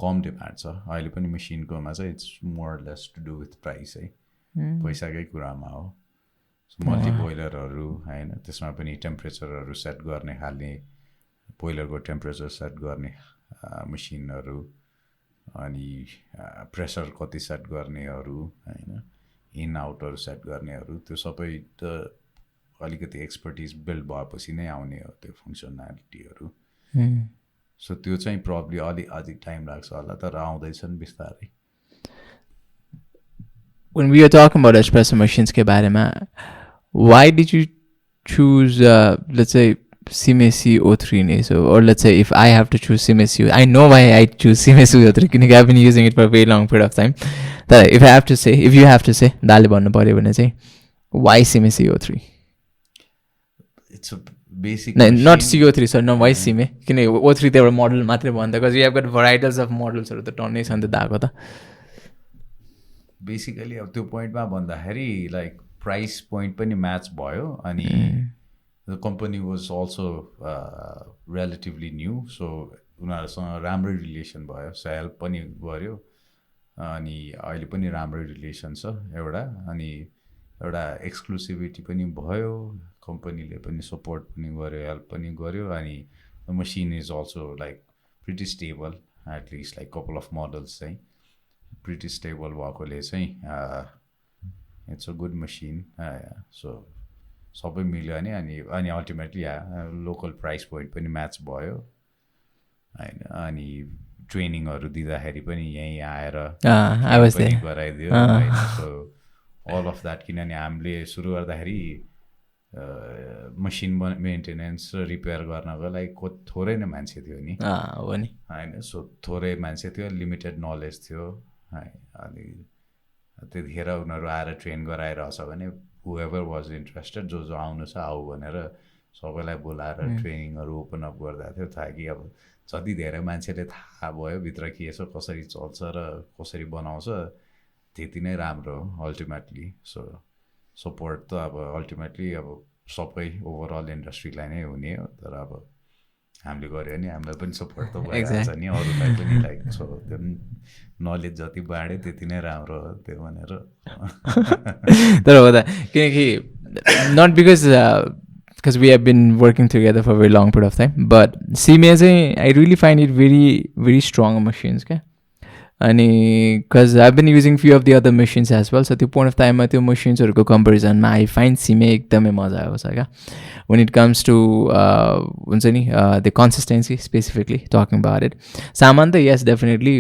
कम डिमान्ड छ अहिले पनि मेसिनकोमा चाहिँ it's more less to do with price है पैसाकै कुरामा हो मल्टी बोइलरहरू होइन त्यसमा पनि टेम्परेचरहरू सेट गर्ने खाले बोइलरको टेम्परेचर सेट गर्ने मसिनहरू अनि प्रेसर कति सेट गर्नेहरू होइन इन आउटहरू सेट गर्नेहरू त्यो सबै त अलिकति एक्सपर्टिज बिल्ड भएपछि नै आउने हो त्यो फङ्सनालिटीहरू सो त्यो चाहिँ प्रब्ली अलिक टाइम लाग्छ होला तर आउँदैछन् बिस्तारै When we are talking about espresso machines के बारेमा why did you choose let's say CMSC O3 ne so or let's say if I have to choose CMSC I know why I choose CMSC O3 because I've been using it for a very long period of time but if you have to say dale भन्नु पर्यो भने चाहिँ why CMSC O3 It's a basic not CO3 सर न वाइस सिमे किन O3 त एउटा मोडल मात्रै भन्दा because you have got varieties of मोडल्सहरू त टन्नै छ नि त दाको त बेसिकली अब त्यो पोइन्टमा भन्दाखेरि लाइक प्राइस पोइन्ट पनि म्याच भयो अनि the company was also relatively new so उनीहरूसँग राम्रै रिलेसन भयो सो हेल्प पनि गऱ्यो अनि अहिले पनि राम्रै रिलेसन छ एउटा अनि एउटा एक्सक्लुसिभिटी पनि भयो कम्पनीले पनि सपोर्ट पनि गर्यो हेल्प पनि गर्यो अनि the machine is also like pretty stable at least like couple of models चाहिँ प्रिटी स्टेबल भएकोले चाहिँ it's a good machine so सबै मिल्यो अनि अल्टिमेटली लोकल प्राइस पोइन्ट पनि म्याच भयो होइन अनि ट्रेनिङहरू दिँदाखेरि पनि यहीँ आएर पनि गराइदियो होइन सो अल अफ द्याट किनभने हामीले सुरु गर्दाखेरि मसिन मेन्टेनेन्स र रिपेयर गर्नको लागि थोरै नै मान्छे थियो नि होइन सो थोरै मान्छे थियो लिमिटेड नलेज थियो अनि त्यतिखेर उनीहरू आएर ट्रेन गराइरहेछ भने हुएभर वाज इन्ट्रेस्टेड जो आउनु छ आऊ भनेर सबैलाई बोलाएर ट्रेनिङहरू ओपन अप गर्दा थियो ताकि अब जति धेरै मान्छेले थाहा भयो भित्र के छ कसरी चल्छ र कसरी बनाउँछ त्यति नै राम्रो हो अल्टिमेटली सो सपोर्ट त अब अल्टिमेटली अब सबै ओभरअल इन्डस्ट्रीलाई नै हुने हो तर अब हामीले गऱ्यो भने हामीलाई पनि सपोर्ट त भइहाल्छ नि अरूलाई पनि लाइक सो त्यो नलेज जति बाँड्यो त्यति नै राम्रो हो त्यो भनेर तर हो त किनकि not because we have been working together for a very long period of time but CMA I really find it very strong machines okay and because I've been using few of the other machines as well so at the point of time the machines or comparison I find CMA ekdamai maza aउँछ क्या when it comes to the consistency specifically talking about it Samantha yes definitely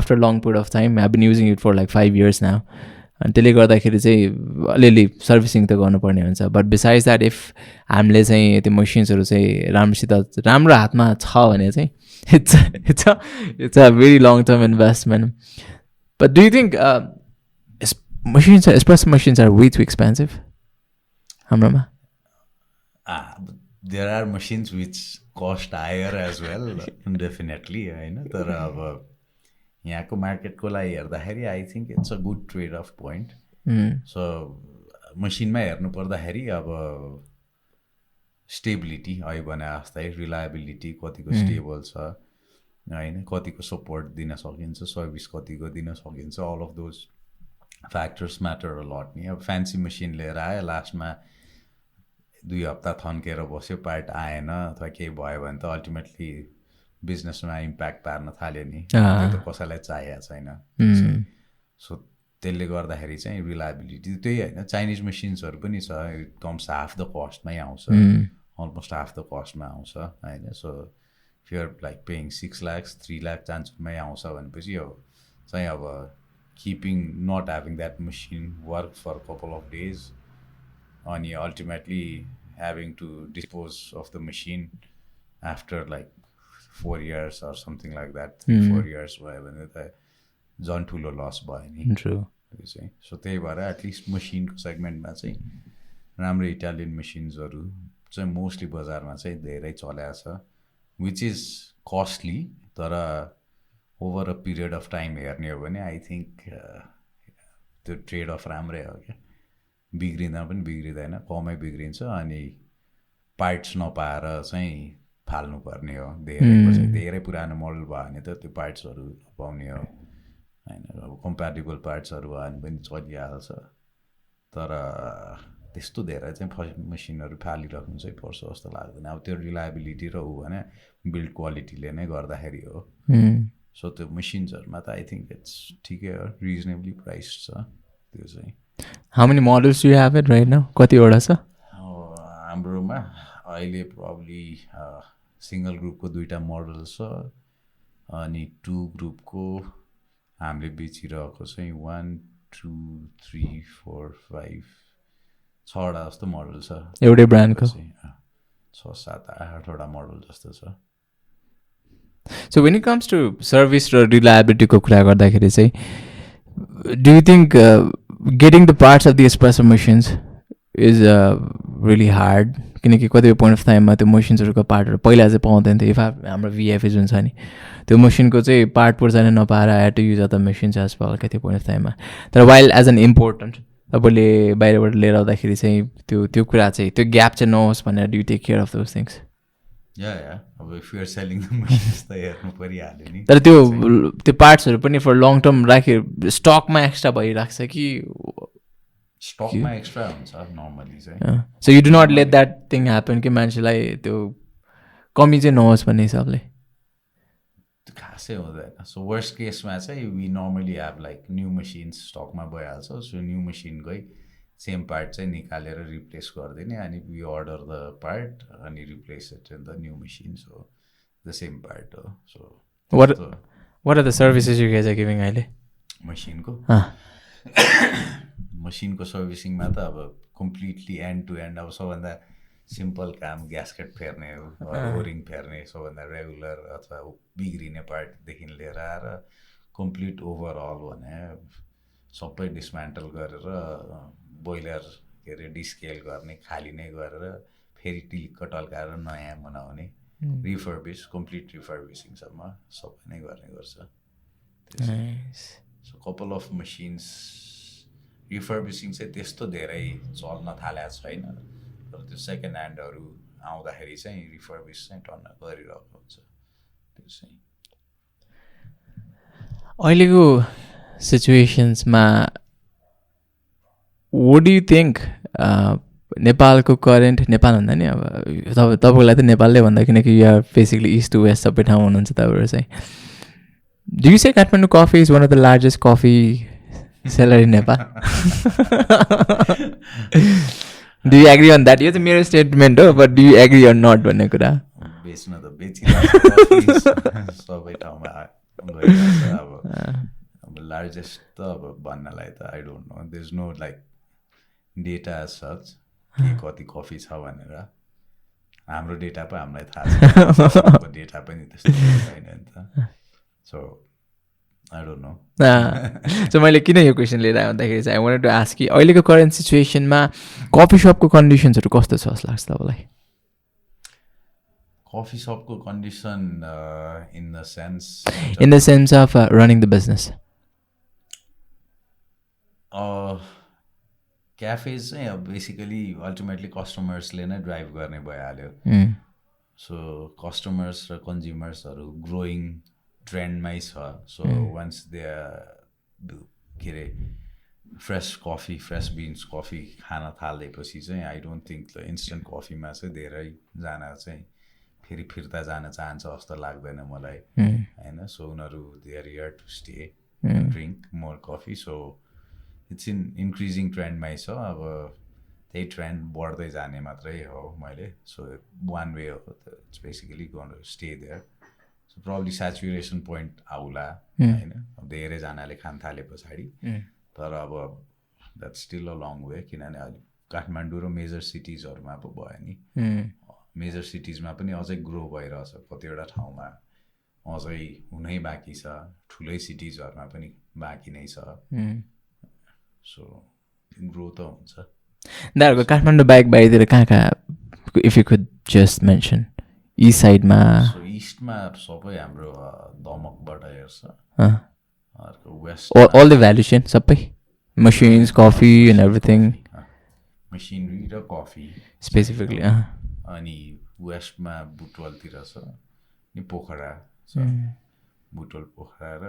after a long period of time I've been using it for like 5 years now अनि त्यसले गर्दाखेरि चाहिँ अलिअलि servicing त गर्नुपर्ने हुन्छ but besides that if हामीले चाहिँ त्यो मसिन्सहरू चाहिँ राम्रोसित राम्रो हातमा छ भने चाहिँ it's a very long term investment but do you think machines espresso machines are way too expensive हाम्रोमा there are machines which cost higher as well definitely होइन तर अब यहाँको मार्केटको लागि हेर्दाखेरि I think it's a good trade off point so मसिनमा हेर्नु पर्दाखेरि अब स्टेबिलिटी अहिले भने जस्तै रिलायबिलिटी कतिको स्टेबल छ होइन कतिको सपोर्ट दिन सकिन्छ सर्भिस कतिको दिन सकिन्छ all of those factors matter a lot नि अब फ्यान्सी मसिन लिएर आयो लास्टमा 2 हप्ता थन्केर बस्यो पार्ट आएन अथवा केही भयो भने त अल्टिमेटली बिजनेसमा इम्प्याक्ट पार्न थाल्यो नि त्यो त कसैलाई चाहिएको छैन सो त्यसले गर्दाखेरि चाहिँ रिलायबिलिटी त्यही होइन चाइनिज मसिन्सहरू पनि छ इट कम्स हाफ द कस्टमै आउँछ अलमोस्ट हाफ द कस्टमा आउँछ होइन so fear like paying 6 lakhs 3 lakh चान्समै आउँछ भनेपछि यो चाहिँ अब keeping not having that machine work for couple of days अनि ultimately having to dispose of the machine after like 4 years or something like that 3-4 years भयो भने त झन् ठुलो लस भयो नि त्यो चाहिँ सो त्यही भएर एटलिस्ट मसिनको सेगमेन्टमा चाहिँ राम्रो इटालियन मसिन्सहरू चाहिँ मोस्टली बजारमा चाहिँ धेरै चलेको छ विच इज कस्टली तर over a period of time हेर्ने हो भने आई थिङ्क त्यो ट्रेड अफ राम्रै हो क्या बिग्रिँदा पनि बिग्रिँदैन कमै बिग्रिन्छ अनि पार्ट्स नपाएर चाहिँ फाल्नुपर्ने हो धेरै पुरानो मोडल भयो भने त त्यो पार्ट्सहरू पाउने हो होइन अब कम्प्याटेबल पार्ट्सहरू भयो भने पनि चलिहाल्छ तर त्यस्तो धेरै चाहिँ मसिनहरू फालिराख्नु चाहिँ पर्छ जस्तो लाग्दैन अब त्यो रिलायबिलिटी र ऊ भने बिल्ड क्वालिटीले नै गर्दाखेरि हो सो त्यो मसिन्सहरूमा त आई थिङ्क इट्स ठिकै हो रिजनेबली प्राइस छ त्यो चाहिँ how many models you have it right now कतिवटा छ हाम्रोमा अहिले प्रब्ली सिङ्गल ग्रुपको 2टा मोडल छ अनि 2 ग्रुपको हामीले बेचिरहेको चाहिँ 1 2 3 4 5 6वटा जस्तो मोडल छ एउटै ब्रान्डको 6 7 8वटा मोडल जस्तो छ so when it comes to service र रिलायबिलिटीको कुरा गर्दाखेरि चाहिँ do you think getting the parts of the espresso machines is really hard किनकि कतिपय पोइन्ट अफ टाइममा त्यो मसिन्सहरूको पार्टहरू पहिला चाहिँ पाउँदैन थियो हाम्रो भिएफए जुन छ नि त्यो मसिनको चाहिँ पार्ट पुर्जानै नपाएर I to use other machines as well क्या त्यो पोइन्ट अफ टाइममा तर वाइल एज एन इम्पोर्टेन्ट तपाईँले बाहिरबाट लिएर आउँदाखेरि चाहिँ त्यो कुरा चाहिँ त्यो ग्याप चाहिँ नहोस् भनेर do take care of those things अब if you are selling the machines त हेर्नु परिहाल्यो नि तर त्यो पार्ट्सहरू पनि फर लङ टर्म स्टकमा एक्स्ट्रा भइरहेको छ कि स्टकमा एक्स्ट्रा हुन्छ नर्मली चाहिँ so you do not let that thing happen कि मान्छेलाई त्यो कमी चाहिँ नहोस् भन्ने हिसाबले त्यो खासै हुँदैन सो वर्स्ट केसमा चाहिँ we normally have like new machines स्टकमा भइहाल्छ सो न्यू मसिनकै सेम पार्ट चाहिँ निकालेर रिप्लेस गरिदिने अनि वी अर्डर द पार्ट अनि replace it in the new machine so the same part हो so what are the services you guys are giving अहिले मसिनको मसिनको सर्भिसिङमा त अब कम्प्लिटली एन्ड टु एन्ड अब सबभन्दा सिम्पल काम ग्यास्केट फेर्ने ओरिङ फेर्ने सबभन्दा रेगुलर अथवा बिग्रिने पार्टदेखि लिएर आएर कम्प्लिट ओभरअल भने सबै डिसमेन्टल गरेर बोइलर के अरे डिस्केल गर्ने खाली नै गरेर फेरि टिलिक्क टल्काएर नयाँ बनाउने रिफर्बिस कम्प्लिट रिफर्बिसिङसम्म सबै नै गर्ने गर्छ सो कपाल अफ मसिन्स रिफर्बिसिङ चाहिँ त्यस्तो धेरै चल्न थालेको छैन तर त्यो सेकेन्ड ह्यान्डहरू आउँदाखेरि चाहिँ रिफर्बिस चाहिँ टन्न गरिरहेको हुन्छ त्यो चाहिँ अहिलेको सिचुएसन्समा what do you think नेपालको करेन्ट नेपाल भन्दा नि अब तपाईँको लागि त नेपालले भन्दा किनकि you are basically east to west सबै ठाउँ हुनुहुन्छ तपाईँहरू चाहिँ do you say Kathmandu coffee is one of the largest coffee seller in Nepal do you agree on that यो चाहिँ मेरो स्टेटमेन्ट हो but do you agree or not भन्ने कुरा बेच्न त बेचिरहेको सबै ठाउँमा अब लार्जेस्ट त अब भन्नलाई त I don't know there is no like data such के कति कफी छ भनेर हाम्रो डेटा पो हामीलाई थाहा छ डेटा पनि त्यस्तो छैन नि त so I don't no so मैले किन यो क्वेसन लिएर आउँदाखेरि चाहिँ आई वान्टेड टु आस्क कि अहिलेको करेन्ट सिचुएसनमा कफी सपको कन्डिसन्सहरू कस्तो छ जस्तो लाग्छ तपाईँलाई कफी सपको condition in the sense of running the business क्याफेज चाहिँ अब बेसिकली अल्टिमेटली कस्टमर्सले नै ड्राइभ गर्ने भइहाल्यो सो कस्टमर्स र कन्ज्युमर्सहरू ग्रोइङ ट्रेन्डमै छ सो वान्स दे के अरे fresh coffee fresh beans coffee खान थालेपछि चाहिँ I don't think the instant कफीमा चाहिँ धेरैजना चाहिँ फेरि फिर्ता जान चाहन्छ जस्तो लाग्दैन मलाई होइन सो उनीहरू they are here to stay drink more coffee so it's increasing ट्रेन्डमै छ अब त्यही ट्रेन्ड बढ्दै जाने मात्रै हो मैले सो वान वे हो it's basically going to stay there so probably saturation point आउला होइन अब धेरैजनाले खान थाले पछाडि तर अब that's still a long way किनभने अहिले काठमाडौँ र मेजर सिटिजहरूमा पो भयो नि मेजर सिटिजमा पनि अझै ग्रो भइरहेछ कतिवटा ठाउँमा अझै हुनै बाँकी छ ठुलै सिटिजहरूमा पनि बाँकी नै छ सो ग्रो त हुन्छ दाहरूको काठमाडौँ बाहेकतिर कहाँ कहाँ if you could just mention east साइडमा इस्टमा सबै हाम्रो दमकबाट हेर्छ अर्को west all the value chain सबै machines coffee and everything machinery र कफी स्पेसिफिकली अनि वेस्टमा बुटवलतिर छ अनि पोखरा छ बुटवल पोखरा र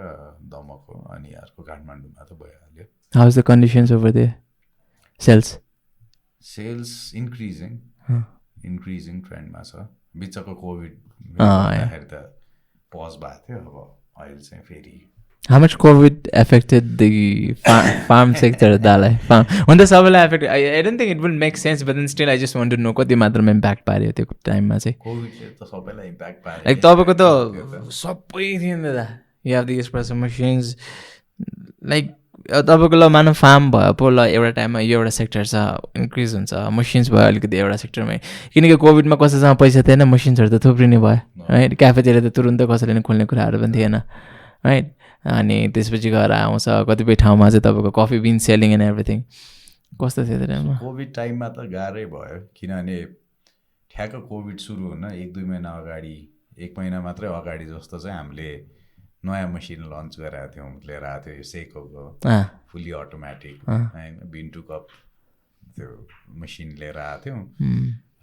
दमक हो अनि अर्को काठमाडौँमा त भइहाल्यो How is the conditions over there? Sales increasing ट्रेन्डमा छ बिचको कोभिड भन्दाखेरि त पज भएको थियो अब अहिले चाहिँ फेरि How much COVID affected the farm sector? When the सबैलाई affected, I don't think it will make sense, but then still I just want to know कति मात्रामा इम्प्याक्ट पार्यो त्यो टाइममा चाहिँ कोभिडले त सबैलाई इम्प्याक्ट पार्यो लाइक तपाईँको त सबै थियो नि दादा you have the espresso machines like तपाईँको ल मानव फार्म भयो पो ल एउटा टाइममा यो एउटा सेक्टर छ इन्क्रिज हुन्छ मसिन्स भयो अलिकति एउटा सेक्टरमै किनकि कोभिडमा कसैसँग पैसा थिएन मसिन्सहरू त थुप्रिने भयो राइट क्याफेतिर त तुरुन्तै कसैले नै खोल्ने कुराहरू पनि थिएन राइट अनि त्यसपछि गएर आउँछ कतिपय ठाउँमा चाहिँ तपाईँको coffee bean selling and everything कस्तो थियो त्यो टाइममा कोभिड टाइममा त गाह्रै भयो किनभने ठ्याक्क कोभिड सुरु हुन 1-2 महिना अगाडि 1 महिना मात्रै अगाडि जस्तो चाहिँ हामीले नयाँ मसिन लन्च गरेका थियौँ, लिएर आएको थियो यो सेकोको फुल्ली अटोमेटिक होइन, बिन टु कप त्यो मसिन लिएर आएको थियौँ।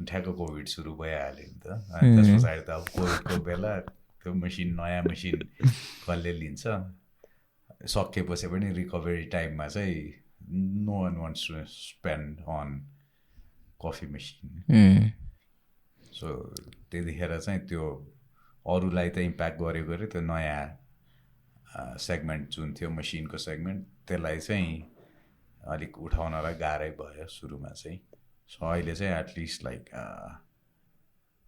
ठ्याक्क कोभिड सुरु भइहाल्यो नि त। अनि त्यस पछाडि त अब कोभिडको बेला त्यो मसिन नयाँ मसिन कसले लिन्छ, सकिएपछि पनि रिकभरी टाइममा चाहिँ no one wants to spend on coffee machine. So त्यतिखेर चाहिँ त्यो अरूलाई त इम्प्याक्ट गऱ्यो त्यो नयाँ सेगमेन्ट जुन थियो मसिनको सेगमेन्ट, त्यसलाई चाहिँ अलिक उठाउनलाई गाह्रै भयो सुरुमा चाहिँ। सो अहिले चाहिँ एटलिस्ट लाइक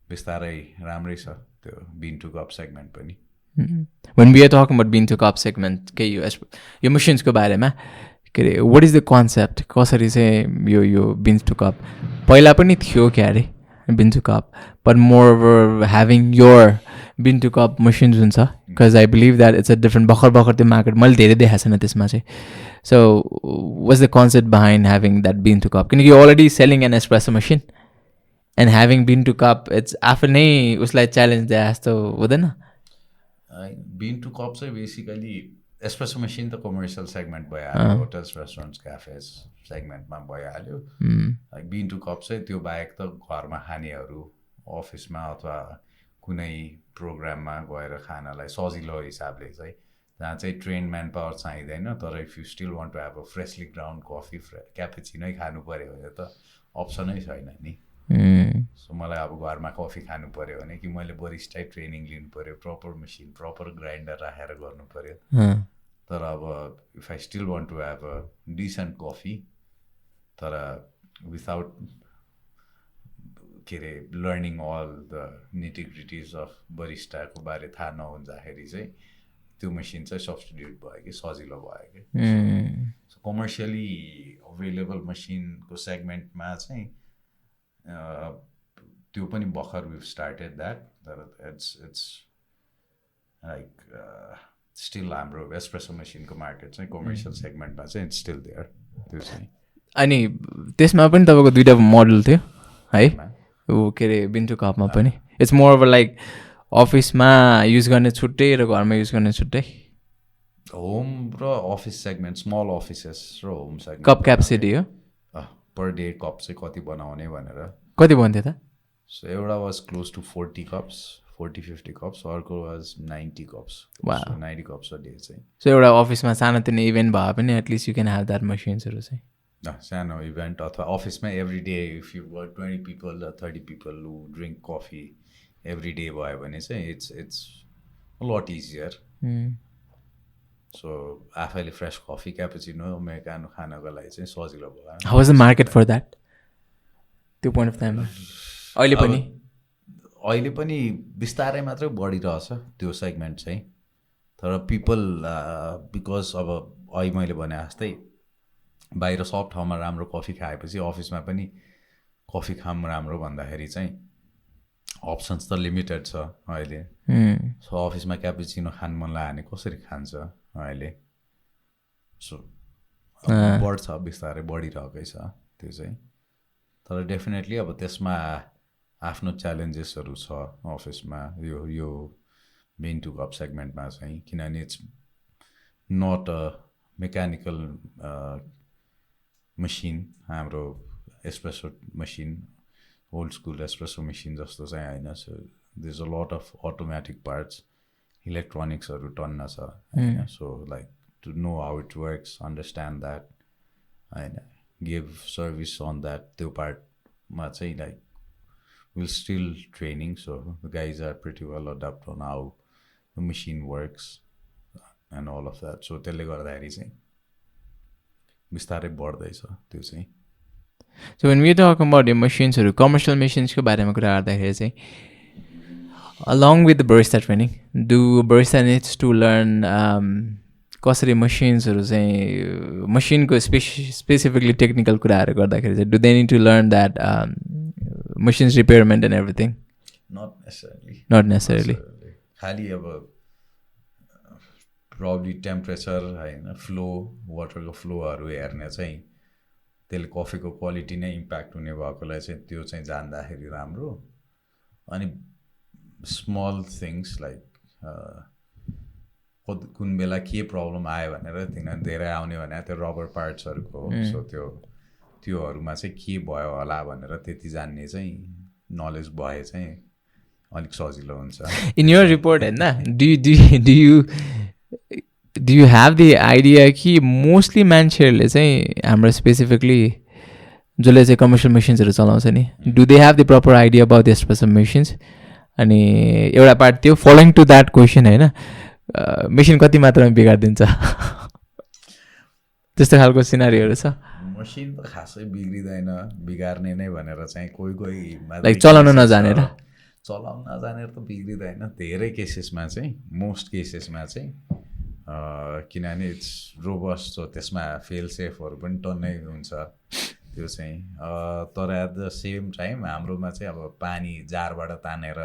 बिस्तारै राम्रै छ त्यो बिन टु कप सेगमेन्ट पनि। When we are talking about bean to cup segment, यो मसिन्सको बारेमा के अरे what is the concept, कसरी चाहिँ यो bean to cup पहिला पनि थियो क्या अरे bean to cup, but moreover having your bean to cup machines हुन्छ, because I believe that it's a different भर्खर त्यो मार्केट मैले धेरै देखाएको छैन त्यसमा चाहिँ। So what's the concept behind having that bean to cup? किनकि you're already selling an espresso machine and having bean to cup, it's आफै नै उसलाई च्यालेन्ज दिए जस्तो हुँदैन? बिन टु कप चाहिँ बेसिकली एस्प्रेसो मसिन त कमर्सियल सेगमेन्ट भइहाल्यो, होटल्स रेस्टुरेन्ट्स क्याफेज सेगमेन्टमा भइहाल्यो। लाइक बिन टु कप चाहिँ त्यो बाहेक त घरमा खानेहरू अफिसमा अथवा कुनै प्रोग्राममा गएर खानलाई सजिलो हिसाबले चाहिँ, जहाँ चाहिँ ट्रेन म्यान पावर चाहिँदैन, तर if you still want to have a freshly ground coffee क्यापेचिनै खानु पऱ्यो भने त अप्सनै छैन नि। सो मलाई अब घरमा कफी खानु पऱ्यो भने कि मैले बरिस्टै ट्रेनिङ लिनु पऱ्यो, प्रपर मसिन प्रपर ग्राइन्डर राखेर गर्नु पऱ्यो। तर अब if I still want to have a decent coffee तर विदाउट के अरे learning all the nitty gritties of बरिस्टाको बारे थाहा नहुँदाखेरि चाहिँ त्यो मसिन चाहिँ सब्स्टिट्युट भयो कि सजिलो भयो कि। सो कमर्सियली अभाइलेबल मसिनको सेगमेन्टमा चाहिँ त्यो पनि भर्खर we've started that, it's like still हाम्रो एस्प्रेसो मसिनको मार्केट चाहिँ कमर्सियल सेगमेन्टमा चाहिँ इट्स स्टिल देयर त्यो चाहिँ। अनि त्यसमा पनि तपाईँको दुईवटा मोडल थियो है, ऊ के अरे बिन टु कपमा पनि इट्स मोर ओभर लाइक अफिसमा युज गर्ने छुट्टै र घरमा युज गर्ने छुट्टै, होम र अफिस सेगमेन्ट, स्मल अफिसेस र होम सेगमेन्ट। कप क्यापेसिटी हो पर डे कप चाहिँ कति बनाउने भनेर कति बन्थ्यो त? सो एउटा was close to 40 cups, 40-50 cups, अर्को was 90 cups. 90 cups a day चाहिँ। सो एउटा अफिसमा सानोतिनो इभेन्ट भए पनि at least you can have that मसिन्सहरू चाहिँ। सानो इभेन्ट अथवा अफिसमा every day if you work 20 people 30 people who drink coffee every day भयो भने चाहिँ इट्स लट इजियर। सो आफैले फ्रेस कफी क्यापेचिनो अमेरिकानो खानको लागि चाहिँ सजिलो भयो। How was the market for that त्यो पोइन्ट अफ टाइममा? अहिले पनि बिस्तारै मात्रै बढिरहेछ त्यो सेगमेन्ट चाहिँ, तर पिपल बिकज अब अहिले मैले भने जस्तै बाहिर सब ठाउँमा राम्रो कफी खाएपछि अफिसमा पनि कफी खाम राम्रो भन्दाखेरि चाहिँ अप्सन्स त लिमिटेड छ अहिले। सो अफिसमा क्यापेचिनो खान मन लाग्यो भने कसरी खान्छ अहिले? सो बढ्छ, बिस्तारै बढिरहेकै छ त्यो चाहिँ। तर डेफिनेटली अब त्यसमा आफ्नो च्यालेन्जेसहरू छ अफिसमा यो बिन टु कप सेगमेन्टमा चाहिँ, किनभने it's not a mechanical machine हाम्रो espresso machine, old school espresso machine जस्तो चाहिँ होइन। So there is a lot of automatic parts, इलेक्ट्रोनिक्सहरू टन्न छ होइन। So like to know how it works, understand that होइन, गिभ सर्भिस अन द्याट, त्यो पार्टमा चाहिँ like will still training. So the guys are pretty well adapt on how the machine works and all of that. So त्यसले गर्दाखेरि चाहिँ बिस्तारै बढ्दैछ त्यो चाहिँ। So when we talk about यो मसिन्सहरू, कमर्सियल मसिन्सको बारेमा कुरा गर्दाखेरि चाहिँ along with the barista training, do barista needs to learn कसरी मसिन्सहरू चाहिँ मसिनको स्पेसिफिकली टेक्निकल कुराहरू गर्दाखेरि चाहिँ, do they need to learn that machines repairment and everything? Not necessarily खालि अब प्रब्ली टेम्परेचर होइन, फ्लो, वाटरको फ्लोहरू हेर्ने चाहिँ त्यसले कफीको क्वालिटी नै इम्प्याक्ट हुने भएकोलाई चाहिँ त्यो चाहिँ जान्दाखेरि राम्रो अनि स्मल थिङ्स लाइक कुन बेला के प्रब्लम आयो भनेर तिनीहरू धेरै आउने भने त्यो रबर पार्ट्सहरूको सो त्योहरूमा चाहिँ के भयो होला भनेर त्यति जान्ने चाहिँ नलेज भए चाहिँ अलिक सजिलो हुन्छ इन योर रिपोर्ट होइन do you have the idea कि मोस्टली मान्छेहरूले चाहिँ हाम्रो स्पेसिफिकली जसले चाहिँ कमर्सियल मेसिन्सहरू चलाउँछ नि do they have the proper idea about this special machines अनि एउटा पार्ट त्यो फलोइङ टु द्याट क्वेसन होइन मेसिन कति मात्रामा बिगारिदिन्छ त्यस्तो खालको सिनारीहरू छ मसिन त खासै बिग्रिँदैन बिगार्ने नै भनेर चाहिँ कोही लाइक चलाउन नजानेर त बिग्रिँदैन धेरै केसेसमा चाहिँ मोस्ट केसेसमा चाहिँ किनभने इट्स रोबस्ट हो त्यसमा फेल सेफहरू पनि टन्नै हुन्छ त्यो चाहिँ तर एट द सेम टाइम हाम्रोमा चाहिँ अब पानी जारबाट तानेर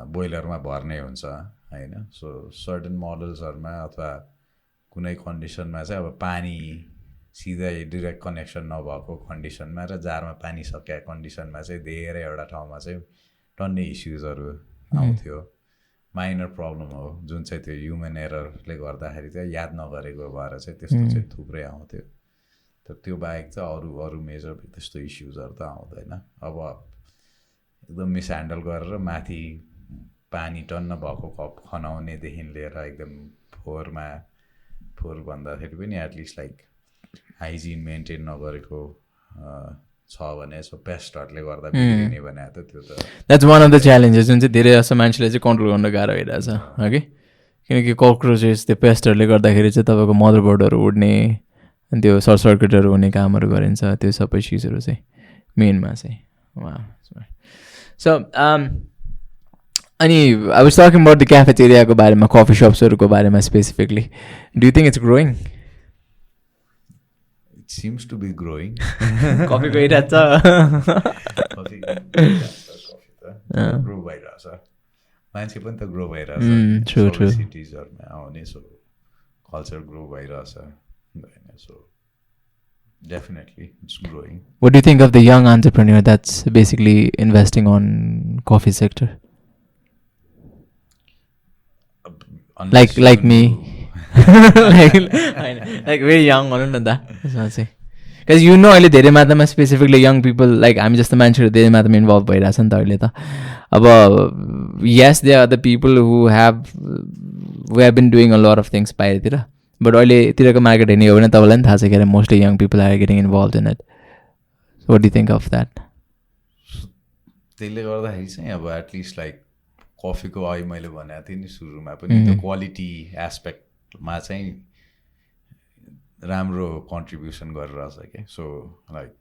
बोइलरमा भर्ने हुन्छ होइन सो सर्टन मोडल्सहरूमा अथवा कुनै कन्डिसनमा चाहिँ अब पानी सिधै डिरेक्ट कनेक्सन नभएको कन्डिसनमा र जारमा पानी सकिएको कन्डिसनमा चाहिँ धेरैवटा ठाउँमा चाहिँ टन्ने इस्युजहरू आउँथ्यो माइनर प्रब्लम हो जुन चाहिँ त्यो ह्युमन एररले गर्दाखेरि चाहिँ याद नगरेको भएर चाहिँ त्यस्तो चाहिँ थुप्रै आउँथ्यो तर त्यो बाहेक चाहिँ अरू मेजर त्यस्तो इस्युजहरू त आउँदैन अब एकदम मिसह्यान्डल गरेर माथि पानी टन्न भएको कप खनाउनेदेखि लिएर एकदम फोहोर भन्दाखेरि पनि एटलिस्ट लाइक हाइजिन मेन्टेन नगरेको छ भने सो पेस्टहरूले गर्दा बिग्रिने भने त त्यो त that's one of the challenges जुन चाहिँ धेरै जस्तो मान्छेले चाहिँ कन्ट्रोल गर्न गाह्रो भइरहेछ कि किनकि कक्रोचेस त्यो पेस्टहरूले गर्दाखेरि चाहिँ तपाईँको मदरबोर्डहरू उड्ने अनि त्यो सर्ट सर्किटहरू हुने कामहरू गरिन्छ त्यो सबै चिजहरू चाहिँ मेनमा चाहिँ सो अनि I was talking about the क्याफेटेरियाको बारेमा कफी सप्सहरूको बारेमा specifically do you think it's growing seems to be growing coffee गइरहेछ ग्रो भइरहेछ मान्छे पनि त ग्रो भइरहेछ सिटिजहरूमा आउने सो कल्चर ग्रो भइरहेछ so definitely it's growing. What do you think of the young entrepreneur that's basically investing on coffee sector? Like me. like very young because you know अहिले धेरै मात्रामा स्पेसिफिकली यङ पिपल लाइक हामी जस्तो मान्छेहरू धेरै मात्रामा involve भइरहेछ नि त अहिले त अब yes they are the people who have been doing a lot of things बाहिरतिर बट अहिलेतिरको मार्केट हेर्ने हो भने तपाईँलाई पनि थाहा छ के अरे mostly young people are getting involve in it what do you think of that त्यसले गर्दाखेरि चाहिँ अब एटलिस्ट लाइक कफीको अहिले मैले भनेको थिएँ नि सुरुमा पनि त्यो क्वालिटी एस्पेक्टमा चाहिँ राम्रो कन्ट्रिब्युसन गरिरहेछ क्या सो लाइक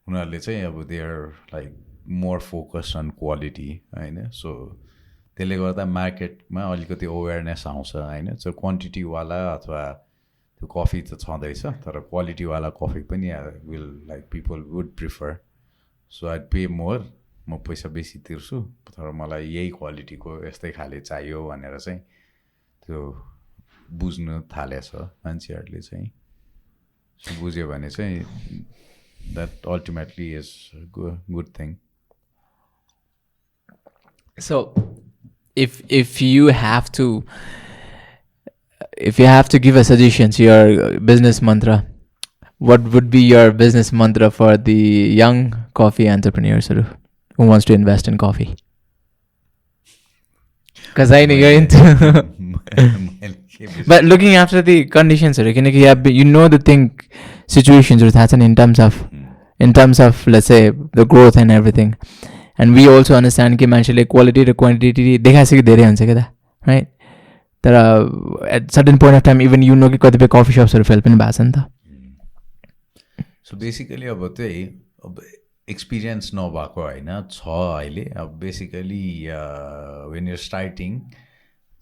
उनीहरूले चाहिँ अब they are like more focus on quality होइन सो त्यसले गर्दा मार्केटमा अलिकति अवेरनेस आउँछ होइन सो क्वान्टिटीवाला अथवा त्यो कफी त छँदैछ तर क्वालिटीवाला कफी पनि will like people would prefer so I pay more म पैसा बेसी तिर्छु तर मलाई यही क्वालिटीको यस्तै खाले चाहियो भनेर चाहिँ त्यो बुझ्नु थालेछ मान्छेहरूले चाहिँ बुझ्यो भने चाहिँ that ultimately is good thing so if you have to give a suggestion to your business mantra, what would be your business mantra for the young coffee entrepreneurs who wants to invest in coffee? Because I know you're into but looking after the conditions you know the thing situations with happen in terms of let's say the growth and everything. And we also understand कि मान्छेले quality र quantity देखाएको धेरै हुन्छ क्या त right तर at certain point of time even you know कि कतिपय कफी सप्सहरू फेल पनि भएको छ नि त सो बेसिकली अब त्यही अब एक्सपिरियन्स नभएको होइन छ अहिले अब बेसिकली वेन यु स्टार्टिङ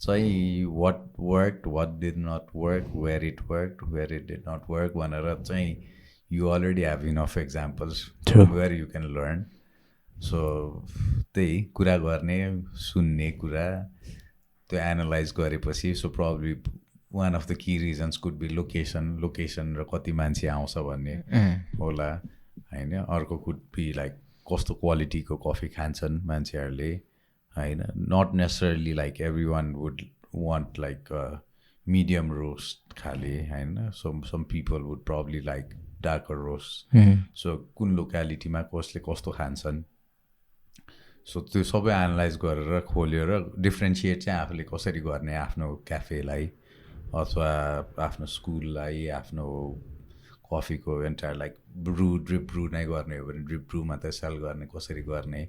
चाहिँ what did not work where it did not work भनेर चाहिँ you already have enough examples where you can learn so त्यही कुरा गर्ने सुन्ने कुरा त्यो एनालाइज गरेपछि so probably one of the key reasons could be location र कति मान्छे आउँछ भन्ने होला होइन. अर्को कुड बी लाइक कस्तो क्वालिटीको कफी खान्छन् मान्छेहरूले होइन. Not necessarily like every one would want like medium roast खाले होइन. some people would probably like darker roast. So कुन लोकालिटीमा कसले कस्तो खान्छन्, सो त्यो सबै एनालाइज गरेर खोलेर डिफ्रेन्सिएट चाहिँ आफूले कसरी गर्ने आफ्नो क्याफेलाई अथवा आफ्नो स्कुललाई, आफ्नो कफीको एन्टायर लाइक ड्रिप ब्रू नै गर्ने हो भने ड्रिप ब्रू मात्रै सेल गर्ने कसरी गर्ने.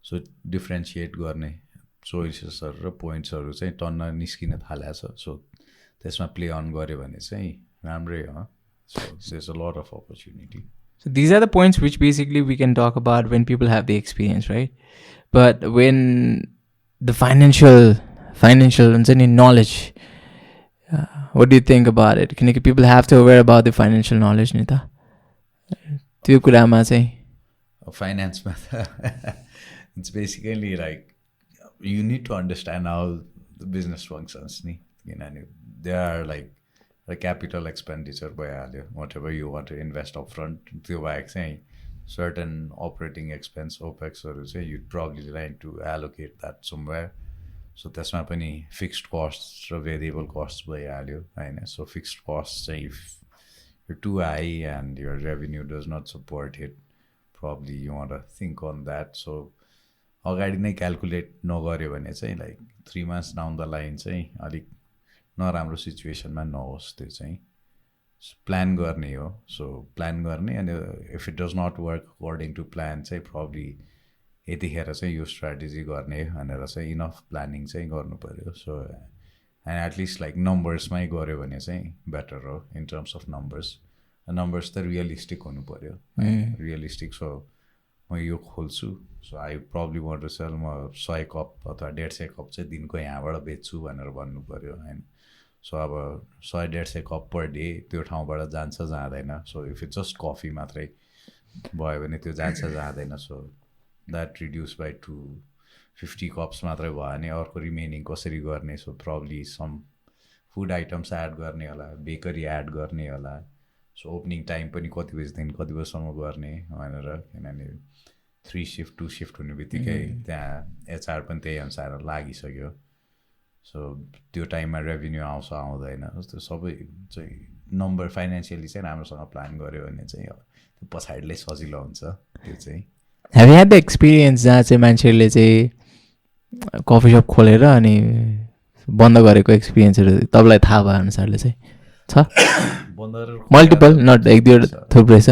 सो डिफ्रेन्सिएट गर्ने चोइसेसहरू र पोइन्ट्सहरू चाहिँ टन्न निस्किन थालेको छ. सो त्यसमा प्ले अन गऱ्यो भने चाहिँ राम्रै हो. So there's a lot of opportunity. So these are the points which basically we can talk about when people have the experience, right? But when the financial knowledge, what do you think about it? Can people have to aware about the financial knowledge, Nita? त्यो कुरामा चाहिँ फाइनेन्समा त it's basically like you need to understand how the business functions नि. किनभने there are like the capital expenditure भइहाल्यो, whatever you want to invest up front. त्यो बाहेक चाहिँ certain operating expense OPEXहरू चाहिँ you'd probably like to allocate that somewhere. So त्यसमा पनि fixed costs र variable costs भइहाल्यो होइन. So fixed costs चाहिँ if you're too high and your revenue does not support it, probably you want to think on that. So अगाडि नै calculate नगर्यो भने चाहिँ like 3 months down the line चाहिँ अलिक नराम्रो सिचुएसनमा नहोस्. त्यो चाहिँ प्लान गर्ने हो. सो प्लान गर्ने अनि if it does not work according to plan चाहिँ प्रब्ली यतिखेर चाहिँ यो स्ट्राटेजी गर्ने भनेर चाहिँ इनफ प्लानिङ चाहिँ गर्नु पऱ्यो. सो एन्ड एटलिस्ट लाइक नम्बर्समै गऱ्यो भने चाहिँ बेटर हो इन टर्म्स अफ नम्बर्स त रियलिस्टिक हुनु पऱ्यो. रियलिस्टिक. सो म यो खोल्छु, so I probably want to sell, म 100 कप अथवा 150 कप चाहिँ दिनको यहाँबाट बेच्छु भनेर भन्नु पऱ्यो होइन. सो अब 100-150 कप पर डे त्यो ठाउँबाट जान्छ जाँदैन. So if it's just coffee मात्रै भयो भने त्यो जान्छ जाँदैन. So that reduce by 250 cups मात्रै भयो भने अर्को रिमेनिङ कसरी गर्ने. So probably some food items add गर्ने होला, बेकरी एड गर्ने होला. सो ओपनिङ टाइम पनि कति बजीदेखि कति बजीसम्म गर्ने भनेर. किनभने 3 शिफ्ट 2 शिफ्ट हुने बित्तिकै त्यहाँ एचआर पनि त्यही अनुसार लागिसक्यो. सो त्यो टाइममा रेभेन्यू आउँछ आउँदैन, त्यो सबै चाहिँ नम्बर फाइनेन्सियली चाहिँ राम्रोसँग प्लान गऱ्यो भने चाहिँ त्यो पछाडिलाई सजिलो हुन्छ. त्यो चाहिँ have you had the experience जहाँ चाहिँ मान्छेहरूले चाहिँ कफी सप खोलेर अनि बन्द गरेको एक्सपिरियन्सहरू तपाईँलाई थाहा भए अनुसारले चाहिँ छ? मल्टिपल, नट एक दुईवटा थुप्रै छ.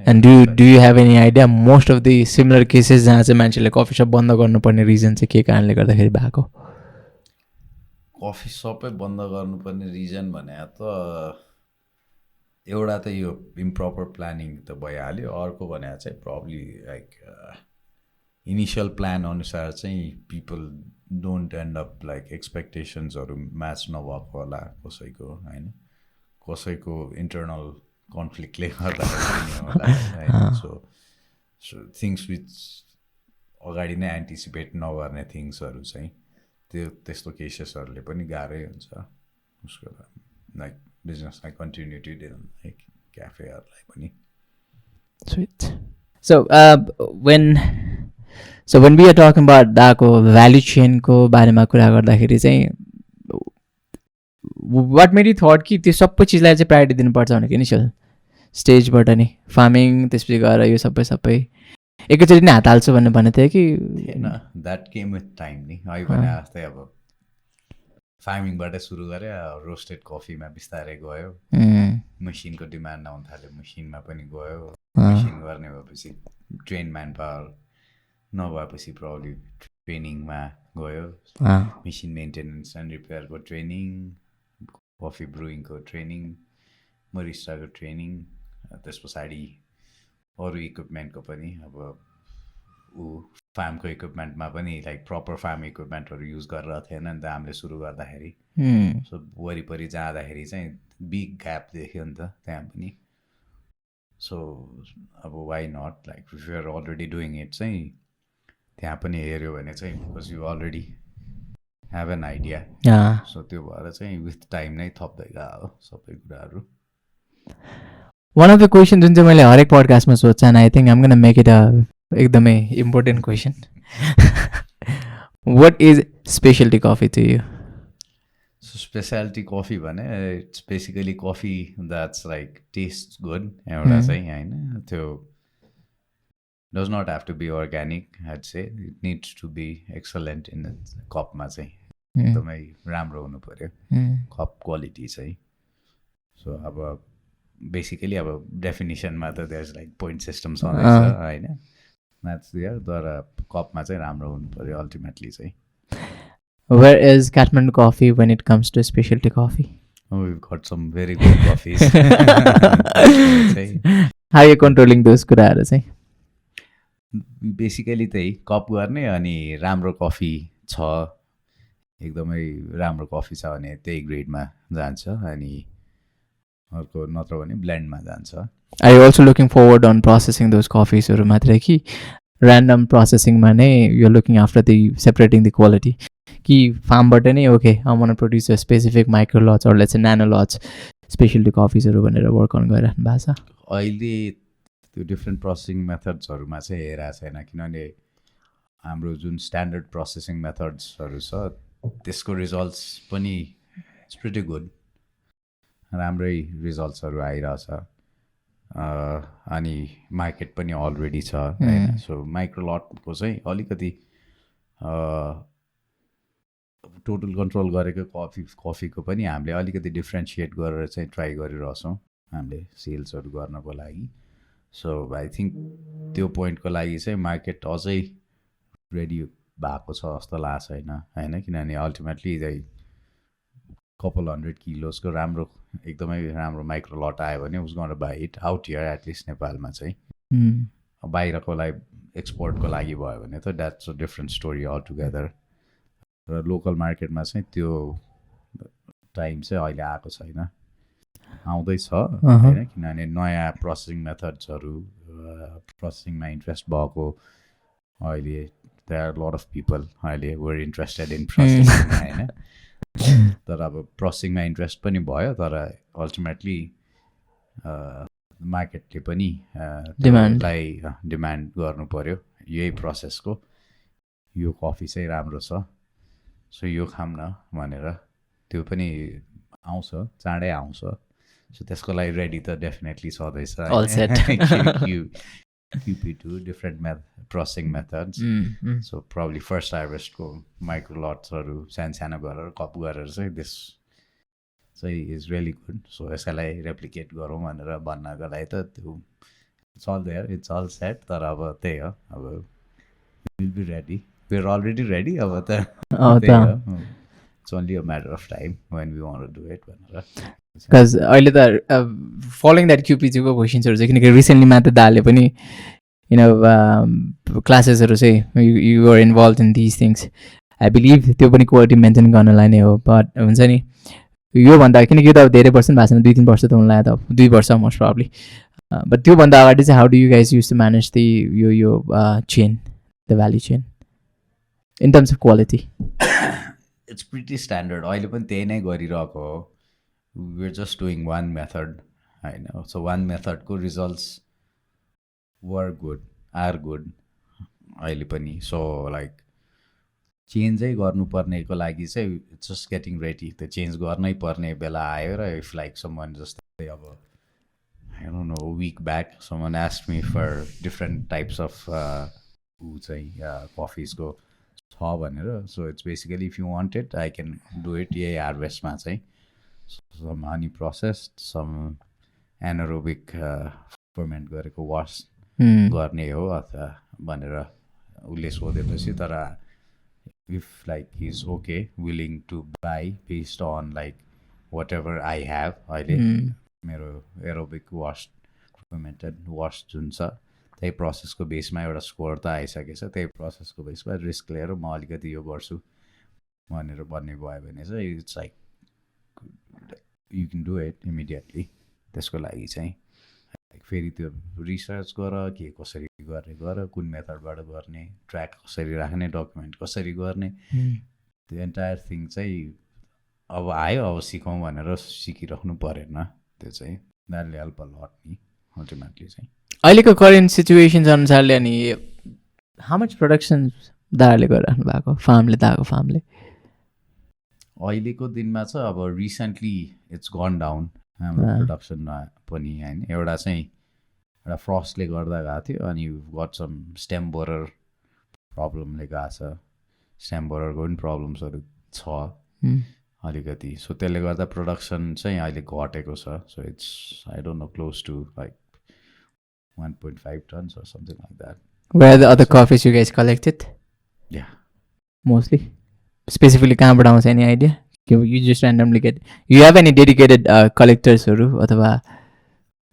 And do you have any idea most of the similar cases जहाँ चाहिँ मान्छेले कफी सप बन्द गर्नुपर्ने रिजन चाहिँ के कारणले गर्दाखेरि भएको? कफी सबै बन्द गर्नुपर्ने रिजन भने त एउटा त यो इम्प्रपर प्लानिङ त भइहाल्यो. अर्को भने चाहिँ प्रब्ली लाइक इनिसियल प्लान अनुसार चाहिँ people don't end up like एक्सपेक्टेसन्सहरू म्याच नभएको होला कसैको होइन. कसैको इन्टरनल कन्फ्लिक्टले गर्दाखेरि होला होइन. सो थिङ्स विच अगाडि नै एन्टिसिपेट नगर्ने थिङ्सहरू चाहिँ त्यस्तो केसेसहरूले पनि गाह्रै हुन्छ उसको लाइक बिजनेसलाई कन्टिन्युटी दिनु लाइक क्याफेहरूलाई पनि. Sweet. So when we are talking about दाको भ्याल्यु चेनको बारेमा कुरा गर्दाखेरि चाहिँ वाट मेड यु थट कि त्यो सबै चिजलाई चाहिँ प्रायोरिटी दिनुपर्छ भनेको इनिसियल स्टेजबाट नि फार्मिङ त्यसपछि गएर यो सबै एकैचोटि नै हात हाल्छु भन्ने भनेको थियो कि द्याट केम विथ टाइम नि. है भने जस्तै अब फार्मिङबाटै सुरु गऱ्यो, रोस्टेड कफीमा बिस्तारै गयो, मसिनको डिमान्ड आउनु थाल्यो, मसिनमा पनि गयो. मसिन गर्ने भएपछि ट्रेन म्यान पावर नभएपछि प्रब्लम ट्रेनिङमा गयो. मेसिन मेन्टेनेन्स एन्ड रिपेयरको ट्रेनिङ, कफी ब्रुइङको ट्रेनिङ, बरिस्टाको ट्रेनिङ, त्यस पछाडि अरू इक्विपमेन्टको पनि अब फार्मको इक्विपमेन्टमा पनि लाइक प्रपर फार्म इक्विपमेन्टहरू युज गरेर थिएन नि त हामीले सुरु गर्दाखेरि. सो वरिपरि जाँदाखेरि चाहिँ बिग ग्याप देख्यो नि त त्यहाँ पनि. सो अब why not like if you are already doing it चाहिँ त्यहाँ पनि हेऱ्यो भने चाहिँ because you already have an idea. So त्यो भएर चाहिँ विथ टाइम नै थप्दै गयो सबै कुराहरू। वान अफ द क्वेसन जुन चाहिँ मैले हरेक पडकास्टमा सोध्छ and I think I'm gonna make it a एकदमै important question, what is specialty coffee to you? So specialty coffee भने it's basically coffee that's like tastes good एउटा चाहिँ हैन, त्यो does not have to be organic, I'd say it needs to be excellent in its कपमा चाहिँ एकदमै राम्रो हुनु पर्यो कप क्वालिटी चाहिँ। सो अब बेसिकली अब डेफिनेसनमा त there's like point system छँदैछ हैन, that's there, तर कपमा चाहिँ राम्रो हुनु पर्यो अल्टिमेटली चाहिँ। Where is Katmandu Coffee when it comes to specialty coffee? Oh, we've got some very good coffees. How are you controlling those कुराहरू चाहिँ? बेसिकली त्यही कप गर्ने, अनि राम्रो कफी छ, एकदमै राम्रो कफी छ भने त्यही ग्रेडमा जान्छ, अनि अर्को नत्र भने ब्लेन्डमा जान्छ। Are you also looking forward on processing those coffeesहरू मात्रै कि random processingमा नै you're looking after the separating the quality? कि फार्मबाट नै okay I want to produce a specific micro lots or let's nano lots specialty कफिजहरू भनेर वर्क अन गरिराख्नु भएको छ? अहिले त्यो डिफ्रेन्ट प्रोसेसिङ मेथड्सहरूमा चाहिँ हेरेको छैन, किनभने हाम्रो जुन स्ट्यान्डर्ड प्रोसेसिङ मेथड्सहरू छ त्यसको रिजल्ट्स पनि इट्स प्रिटी गुड, राम्रै रिजल्ट्सहरू आइरहेछ, अनि मार्केट पनि अलरेडी छ होइन। सो माइक्रो लटको चाहिँ अलिकति टोटल कन्ट्रोल गरेको कफीको पनि हामीले अलिकति डिफ्रेन्सिएट गरेर चाहिँ ट्राई गरिरहेछौँ हामीले सेल्सहरू गर्नको लागि। सो आई थिङ्क त्यो पोइन्टको लागि चाहिँ मार्केट अझै रेडी भएको छ जस्तो लाग्छ होइन, किनभने अल्टिमेटली चाहिँ कपाल 100 किलोजको राम्रो एकदमै राम्रो माइक्रो लट आयो भने उस गर्न buy it out here at least नेपालमा चाहिँ, बाहिरको लागि एक्सपोर्टको लागि भयो भने त that's a different story all together. र लोकल मार्केटमा चाहिँ त्यो टाइम चाहिँ अहिले आएको छैन, आउँदैछ होइन, किनभने नयाँ प्रोसेसिङ मेथड्सहरू प्रोसेसिङमा इन्ट्रेस्ट भएको अहिले there are lot of people अहिले वर इन्ट्रेस्टेड इन प्रोसेसिङ होइन, तर अब प्रोसेसिङमा इन्ट्रेस्ट पनि भयो, तर अल्टिमेटली मार्केटले पनि त्यसलाई डिमान्ड गर्नु पर्यो यही प्रोसेसको, यो कफी चाहिँ राम्रो छ सो यो खाम न भनेर, त्यो पनि आउँछ चाँडै आउँछ। सो त्यसको लागि रेडी त डेफिनेटली छँदैछ, QP2 different processing methods. So probably first हार्भेस्टको माइक्रो लट्सहरू सानो गरेर कप गरेर चाहिँ दिस चाहिँ इज रियली गुड, सो यसैलाई रेप्लिकेट गरौँ भनेर भन्नको लागि त त्यो it's all there, it's all set, तर अब त्यही हो, अब will be ready, we're already ready, अब त त्यही हो, it's only a matter of time when we want to do it भनेर। बिकज अहिले त फलोइङ द्याट क्युपिजीको क्वेसन्सहरू चाहिँ, किनकि रिसेन्टली मात्र दाले पनि क्लासेसहरू चाहिँ you are involve in these things, I believe त्यो पनि क्वालिटी मेन्टेन गर्नलाई नै हो। बट हुन्छ नि योभन्दा, किनकि यो त धेरै वर्ष भएको छैन, 2-3 वर्ष त हुन लाग्यो त, 2 वर्ष मोस्ट प्रब्ली, बट त्योभन्दा अगाडि चाहिँ how do you guys use to manage the यो chain, the value chain in terms of quality? It's pretty standard, अहिले पनि त्यही नै गरिरहेको हो, we're just doing one method होइन। so one method को results were good, are good अहिले पनि, so like चेन्जै गर्नुपर्नेको लागि चाहिँ it's just getting ready, त्यो चेन्ज गर्नै पर्ने बेला आयो। र if like someone जस्तै अब I don't know a week back someone asked me for different types of चाहिँ कफिजको छ भनेर, so it's basically if you want it I can do it यही हार्भेस्टमा चाहिँ, some honey processed, some anaerobic ferment गरेको वास गर्ने हो अथवा भनेर उसले सोधेपछि, तर if like is okay willing to buy based on like whatever I have, अहिले मेरो एरोबिक वास फर्मेन्टेड वास जुन छ त्यही प्रोसेसको बेसमा एउटा स्कोर त आइसकेछ, त्यही प्रोसेसको बेसमा रिस्क लिएर म अलिकति यो गर्छु भनेर भन्ने भयो भने चाहिँ it's like you can do it immediately. त्यसको लागि चाहिँ फेरि त्यो रिसर्च गर, के कसरी गर्ने गर, कुन मेथडबाट गर्ने, ट्र्याक कसरी राख्ने, डकुमेन्ट कसरी गर्ने, त्यो एन्टायर थिङ चाहिँ अब आयो अब सिकौँ भनेर सिकिराख्नु परेन त्यो चाहिँ that will help a lot नि अल्टिमेटली चाहिँ अहिलेको करेन्ट सिचुएसन्स अनुसारले अनि हाउ मच प्रोडक्सन दाहरूले गरिराख्नु भएको दाको फार्मले अहिलेको दिनमा चाहिँ अब रिसेन्टली इट्स गन डाउन हाम्रो प्रोडक्सनमा पनि होइन एउटा चाहिँ एउटा फ्रस्टले गर्दा गएको थियो अनि गट सम स्टेम बोरर प्रब्लमले गएको छ स्टेम बोररको पनि प्रब्लम्सहरू छ अलिकति सो त्यसले गर्दा प्रोडक्सन चाहिँ अहिले घटेको छ so it's I don't know close to like 1.5 tons or something like that. Where are the other coffees you guys collected? Yeah. Mostly? Specifically, any idea? You just randomly get... You have any dedicated collectors or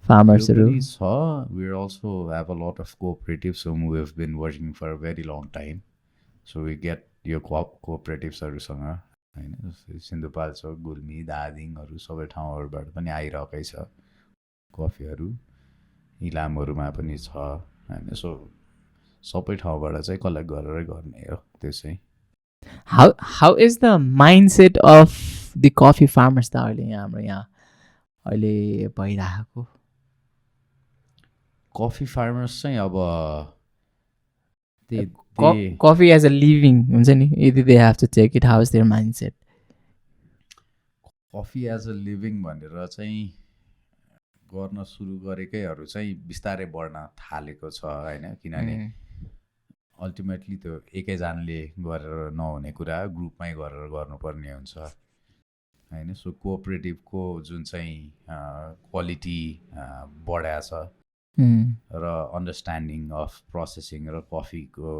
farmers? We also have a lot of cooperatives who have been working for a very long time. So we get your cooperatives Sindhupalchok Gulmi दादिङहरू सबै ठाउँहरूबाट पनि आइरहेकै छ कफीहरू इलामहरूमा पनि छ हैन so सबै ठाउँबाट चाहिँ कलेक्ट गरेरै गर्ने हो त्यो चाहिँ How is the mindset of the coffee farmers त अहिले हाम्रो यहाँ अहिले भइरहेको कफी फार्मर्स चाहिँ अब coffee as a living हुन्छ नि यदि they have to take it how is their mindset coffee as a living भनेर चाहिँ गर्न सुरु गरेकैहरू चाहिँ बिस्तारै बढ्न थालेको छ हैन किनभने अल्टिमेटली त्यो एकैजनाले गरेर नहुने कुरा ग्रुपमै गरेर गर्नुपर्ने हुन्छ हैन सो कोअपरेटिभको जुन चाहिँ क्वालिटी बढाएको छ र अन्डरस्ट्यान्डिङ अफ प्रोसेसिङ र कफीको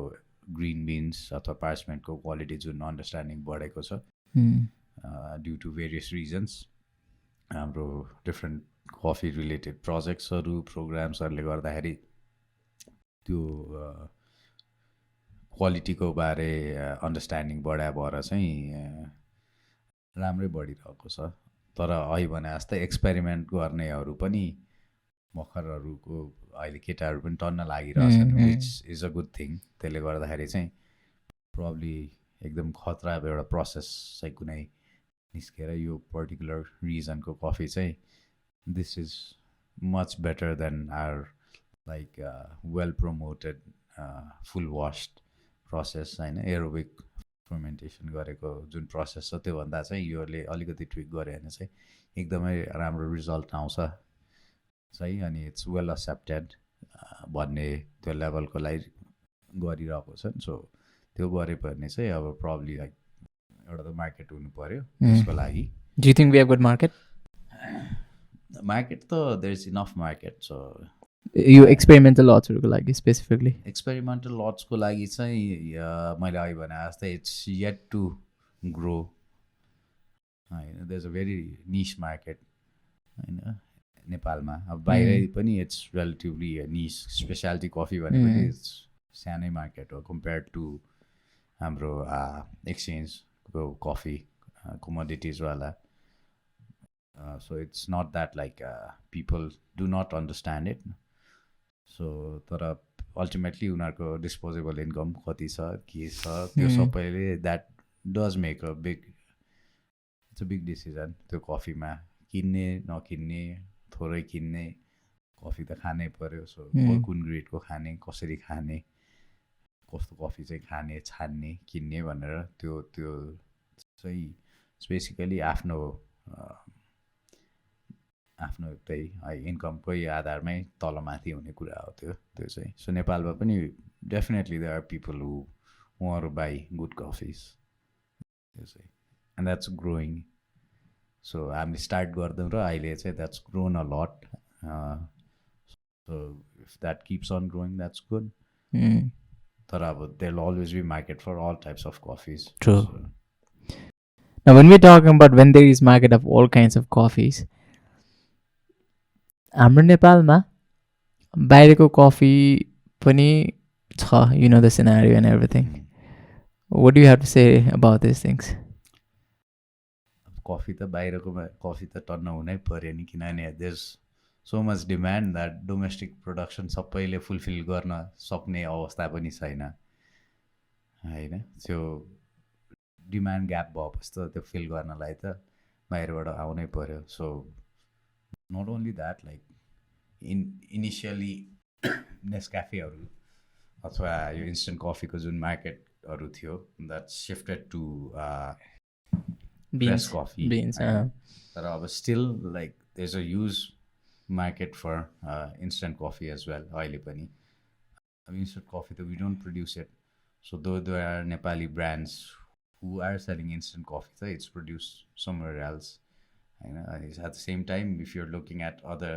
ग्रिन बिन्स अथवा पार्चमेन्टको क्वालिटी जुन अन्डरस्ट्यान्डिङ बढेको छ ड्यु टु भेरियस रिजन्स हाम्रो डिफ्रेन्ट कफी रिलेटेड प्रोजेक्ट्सहरू प्रोग्राम्सहरूले गर्दाखेरि त्यो क्वालिटीको बारे अन्डरस्ट्यान्डिङ बढाए भएर चाहिँ राम्रै बढिरहेको छ तर अहिले भने जस्तै एक्सपेरिमेन्ट गर्नेहरू पनि मखरहरूको अहिले केटाहरू पनि टन्न लागिरहेछन् which is a good thing त्यसले गर्दाखेरि चाहिँ प्रब्ली एकदम खतरा एउटा प्रोसेस चाहिँ कुनै निस्केर यो पर्टिकुलर रिजनको कफी चाहिँ this is much better than our like well promoted full washed process होइन एरोबिक फर्मेन्टेसन गरेको जुन प्रोसेस छ त्योभन्दा चाहिँ योले अलिकति ट्विक गऱ्यो भने चाहिँ एकदमै राम्रो रिजल्ट आउँछ चाहिँ अनि इट्स वेल एक्सेप्टेड भन्ने त्यो लेभलको लागि गरिरहेको छ सो त्यो गऱ्यो भने चाहिँ अब प्रब्ली लाइक एउटा त मार्केट हुनु पर्यो त्यसको लागि do you think we have good market market त there is enough market so यो एक्सपेरिमेन्टल लट्सहरूको लागि स्पेसिफिकली एक्सपेरिमेन्टल लट्सको लागि चाहिँ मैले अहिले भने जस्तै इट्स येट टु ग्रो होइन there is a very niche market होइन नेपालमा अब बाहिरै पनि it's relatively niche speciality coffee भनेपछि इट्स सानै मार्केट हो कम्पेयर टु हाम्रो एक्सचेन्जको कफी कमोडिटिजवाला so it's not that like people do not understand it so तर अल्टिमेटली उनीहरूको डिस्पोजेबल इन्कम कति छ के छ त्यो सबैले that does make a big it's a big decision त्यो कफीमा किन्ने नकिन्ने थोरै किन्ने कफी त खानै पर्यो सो कुन ग्रेडको खाने कसरी खाने कस्तो कफी चाहिँ खाने छान्ने किन्ने भनेर त्यो चाहिँ बेसिकली आफ्नो त्यही इन्कमकै आधारमै तलमाथि हुने कुरा हो त्यो चाहिँ सो नेपालमा पनि definitely there are people who want to buy good coffees त्यो चाहिँ एन्ड द्याट्स ग्रोइङ सो हामीले स्टार्ट गर्दैछौँ र अहिले चाहिँ that's grown a lot so if that keeps on growing that's good तर अब there will always be market for all types of coffees True. Now when we're talking about when there is market of all kinds of coffees हाम्रो नेपालमा बाहिरको coffee पनि छ you know the scenario and everything what do you have to say about these things coffee त बाहिरको coffee त टन्न हुनै पऱ्यो नि किनभने there is so much demand that domestic production सबैले फुलफिल गर्न सक्ने अवस्था पनि छैन होइन त्यो डिमान्ड ग्याप भएपछि त त्यो फिल गर्नलाई त बाहिरबाट आउनै पर्यो. So not only that, like initially नेस्क्याफेहरू अथवा यो इन्स्टेन्ट कफीको जुन मार्केटहरू थियो that shifted to press coffee. तर अब still like there is a huge market for instant coffee as well अहिले पनि. अब इन्स्टेन्ट कफी त we don't produce it. So though there are Nepali brands who are selling instant coffee, it's produced somewhere else. And at the same time, if you're looking at other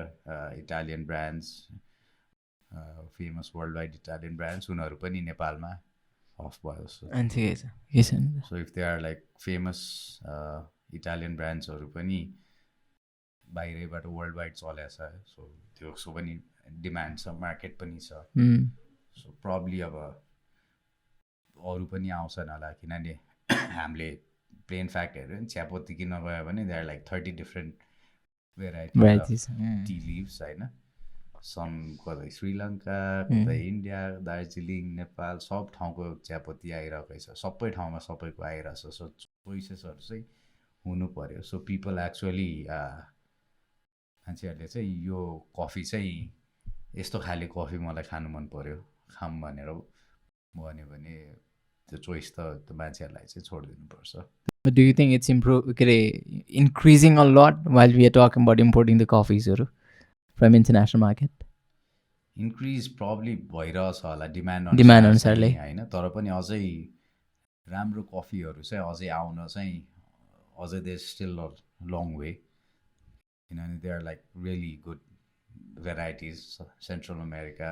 Italian brands, famous worldwide Italian brands, उनीहरू पनि नेपालमा off भयो. So if they are like famous Italian brandsहरू पनि बाहिरबाट worldwide चलेछ, so त्यो so पनि demand छ, market पनि छ. सो प्रब्ली अब अरू पनि आउँछन् होला, किनभने हामीले प्लेन फ्याक्ट हेऱ्यो भने चियापत्ती किन्न गयो भने there like 30 different varieties tea leaves होइन. सम कतै श्रीलङ्का, कतै इन्डिया, दार्जिलिङ, नेपाल, सब ठाउँको चियापत्ती आइरहेकै छ, सबै ठाउँमा सबैको आइरहेछ. सो चोइसेसहरू चाहिँ हुनु पऱ्यो. सो पिपल एक्चुअली मान्छेहरूले चाहिँ यो कफी चाहिँ यस्तो खाले कफी मलाई खानु मन पऱ्यो खाम भनेर भन्यो भने त्यो चोइस त मान्छेहरूलाई चाहिँ छोडिदिनुपर्छ. But do you think it's increasing a lot while we are talking about importing the coffees from international market? Increase probably भइरहेछ होला डिमान्ड अनुसारले होइन. तर पनि अझै राम्रो कफीहरू चाहिँ अझै आउन चाहिँ अझै there still a long way, किनभने they are like really good varieties. Central America,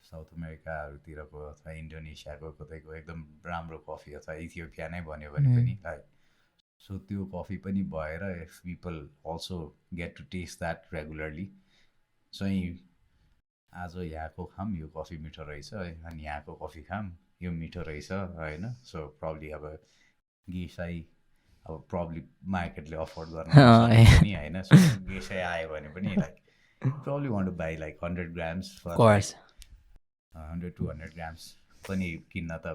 south अमेरिकाहरूतिरको अथवा इन्डोनेसियाको कतैको एकदम राम्रो कफी अथवा इथियोपिया नै भन्यो भने पनि लाइक सो त्यो कफी पनि भएर if people also get to taste that regularly चाहिँ आज यहाँको खाम यो कफी मिठो रहेछ अनि यहाँको कफी खाम यो मिठो रहेछ होइन. सो प्रब्ली अब गेसाई अब प्रब्ली मार्केटले अफोर्ड गर्न पनि होइन. सो गेसाई आयो भने पनि like probably want to buy like 100 grams for 100-200 grams पनि किन्न त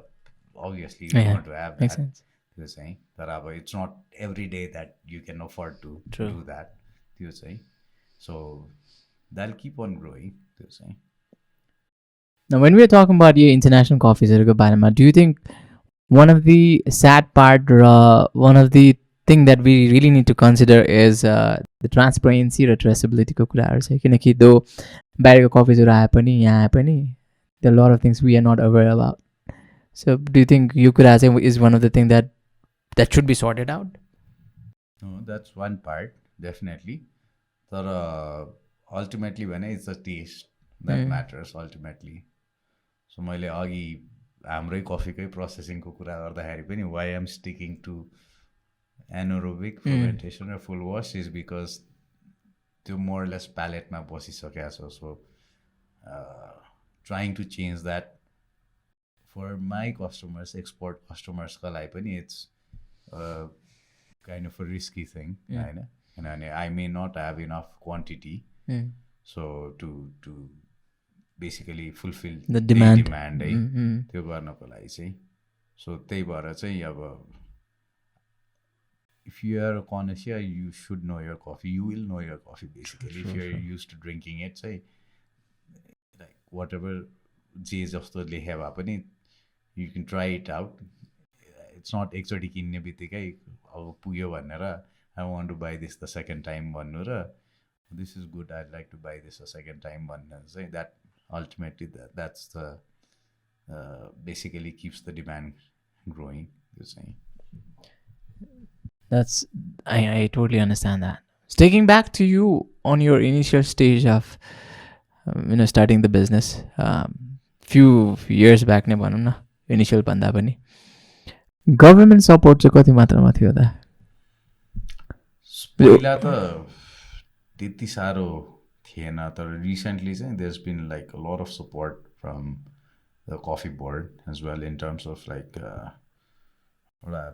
obviously you want to have that. त्यो चाहिँ तर अब it's not every day that you can afford to do that. त्यो चाहिँ so that'll keep on growing. त्यो चाहिँ. Now when we are talking about your international coffees हरूको बारेमा, do you think one of the sad part one of the thing that we really need to consider is the transparency र traceability को कुराहरू छ, किनकि दो बाहिरको कफिजहरू आए पनि यहाँ आए पनि there are a lot of things we are not aware about. So do you think you could say is one of the things that should be sorted out? No, that's one part, definitely. But ultimately when it's the taste that matters ultimately. So मैले अघि हाम्रै कफीकै प्रोसेसिङको कुरा गर्दाखेरि पनि why I'm sticking to anaerobic fermentation or full wash is because त्यो more or less palate-मा बसिसकेको छ. So trying to change that for my customers, export customers ka lai pani it's kind of a risky thing, right? And I may not have enough quantity so to basically fulfill the demand त्यो गर्नको लागि चाहिँ. So त्यही भएर चाहिँ अब if you are a connoisseur you should know your coffee, you will know your coffee basically. If you're used to drinking it, say like whatever जे जस्तो लेखे भए पनि you can try it out. It's not एकचोटि किन्ने बित्तिकै अब पुग्यो भनेर I want to buy this the second time भन्नु र this is good, I'd like to buy this a second time भन्नु चाहिँ that ultimately that's the basically keeps the demand growing. That's I totally understand that. Taking back to you on your initial stage of starting the business, few years back नै भनौँ न, initial भन्दा पनि government support चाहिँ कति मात्रामा थियो त? पहिला त त्यति साह्रो थिएन, तर रिसेन्टली चाहिँ there has been like a lot of support from the coffee board as well in terms of like एउटा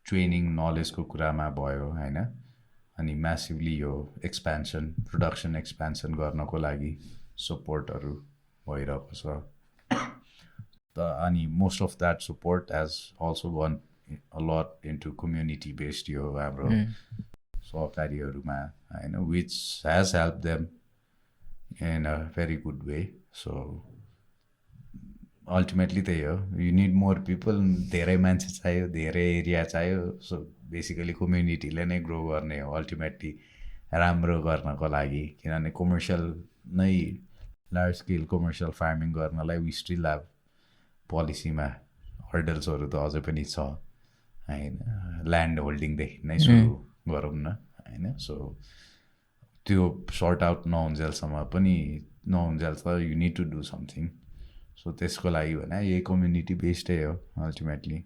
ट्रेनिङ नलेजको कुरामा भयो होइन. अनि म्यासिभली यो एक्सपेन्सन प्रोडक्सन एक्सपेन्सन गर्नको लागि सपोर्टहरू भइरहेको छ. अनि most of that support has also gun a lot into community based यो हाम्रो सहकारीहरुमा हैन, which has helped them in a very good way. So ultimately त्यही हो, you need more people, धेरै मान्छे चाहियो, धेरै एरिया चाहियो. So basically communityले नै ग्रो गर्ने हो अल्टिमेटली राम्रो गर्नको लागि. किनभने कमर्सियल नै लार्ज स्केल कमर्सियल फार्मिङ गर्नलाई वी स्टिल ह्याभ पोलिसीमा हर्डल्सहरू त अझै पनि छ हैन, ल्यान्ड होल्डिङदेखि नै सुरु गरौँ न हैन. सो त्यो सर्ट आउट नहुन्जेलसम्म पनि नहुन्जेल त you need to do something. So त्यसको लागि भने यही कम्युनिटी बेस्डै हो अल्टिमेटली.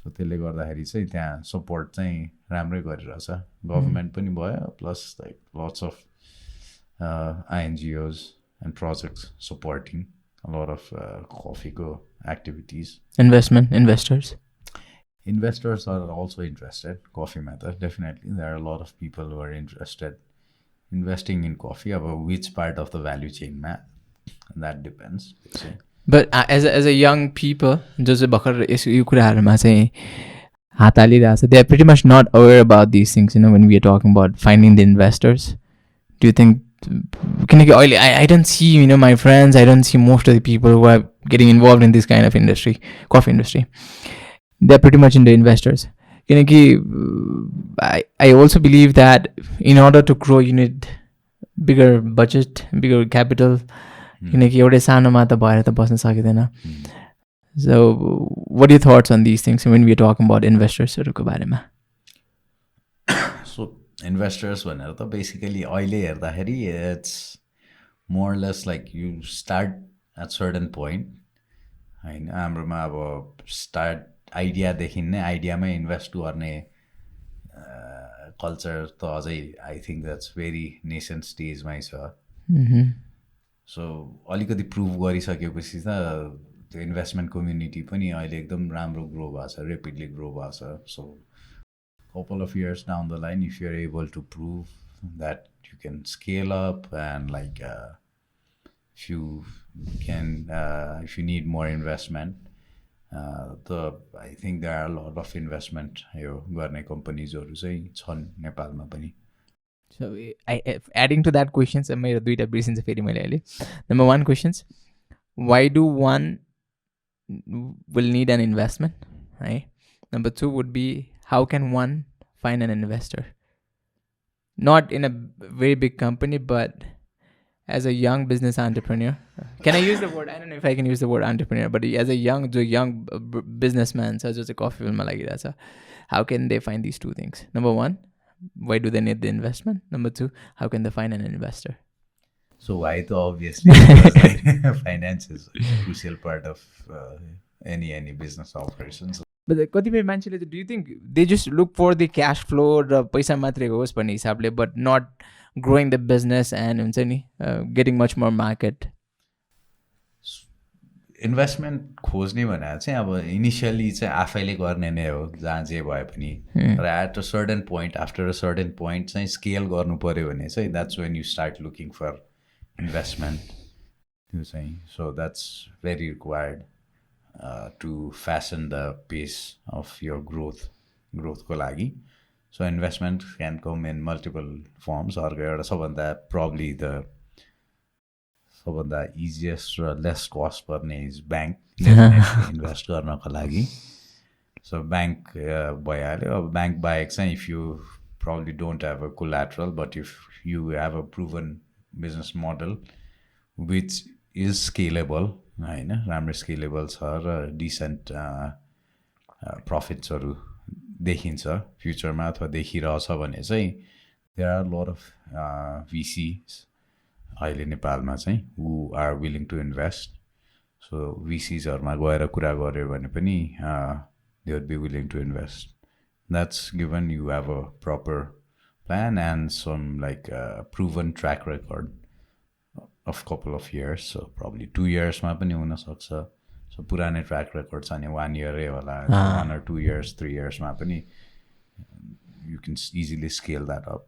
सो त्यसले गर्दाखेरि चाहिँ त्यहाँ सपोर्ट चाहिँ राम्रै गरिरहेछ. गभर्मेन्ट पनि भयो, plus like lots of INGOs and projects supporting a lot of coffee-co activities. Investors are also interested. Coffee method, definitely. There are a lot of people who are interested investing in coffee. About which part of the value chain, that depends. But as a young people, just you could have they are pretty much not aware about these things. You know, when we are talking about finding the investors, do you think? I don't see, you know, my friends, I don't see most of the people who are getting involved in this kind of industry, coffee industry. They're pretty much into investors. I also believe that in order to grow, you need bigger budget, bigger capital. So what are your thoughts on these things when we are talking about investors? So investors भनेर त basically अहिले हेर्दाखेरि it's more less like you start at certain point होइन. हाम्रोमा अब start आइडियादेखि नै आइडियामै invest गर्ने culture त अझै I think that's very nascent स्टेजमै छ. सो अलिकति प्रुभ गरिसकेपछि त त्यो इन्भेस्टमेन्ट कम्युनिटी पनि अहिले एकदम राम्रो ग्रो भएको छ, रेपिडली ग्रो भएको छ. So couple of years down the line, if you're able to prove that you can scale up and like if you need more investment, I think there are a lot of investment यो गर्ने कम्पनीजहरु चाहिँ छन् नेपालमा पनि. So adding to that questions, मेरो दुईटा बिर्सिन्छ फेरि मैले अहिले. Number one questions, why do one will need an investment, right? Number two would be, how can one find an investor? Not in a very big company, but as a young business entrepreneur. Can I use the word? I don't know if I can use the word entrepreneur, but as a young businessman, such as a coffee film, how can they find these two things? Number one, why do they need the investment? Number two, how can they find an investor? So why? Obviously, finance is a crucial part of any business operations. But कतिपय मान्छेले do you think they just look for the cash flow र पैसा मात्रै होस् भन्ने हिसाबले, but not growing the business and हुन्छ नि getting much more market? Investment खोज्ने भनेर चाहिँ अब इनिसियली चाहिँ आफैले गर्ने नै हो जहाँ जे भए पनि. र at a certain point, after a certain point चाहिँ स्केल गर्नु पऱ्यो भने चाहिँ that's when you start looking for investment. त्यो चाहिँ so that's very required to fasten the pace of your growth को लागि. So investment can come in multiple forms. अर्को एउटा सबभन्दा probably the सबभन्दा easiest र less cost पर्ने is bank इन्भेस्ट गर्नको लागि. So bank भइहाल्यो. अब bank बाहेक चाहिँ if you probably don't have a collateral, but if you have a proven business model which is scalable, होइन, राम्रो स्केलेबल छ र डिसेन्ट प्रफिट्सहरू देखिन्छ फ्युचरमा अथवा देखिरहेछ भने चाहिँ there are lot of VCs अहिले नेपालमा चाहिँ who are willing to invest. So VCsहरूमा गएर कुरा गऱ्यो भने पनि they would be willing to invest. That's given you have a proper plan and some like proven track record of couple of years. So probably 2 years ma pani huna sakcha. So purane track record cha ni 1 year hola, 1 or 2 years, 3 years ma pani you can easily scale that up.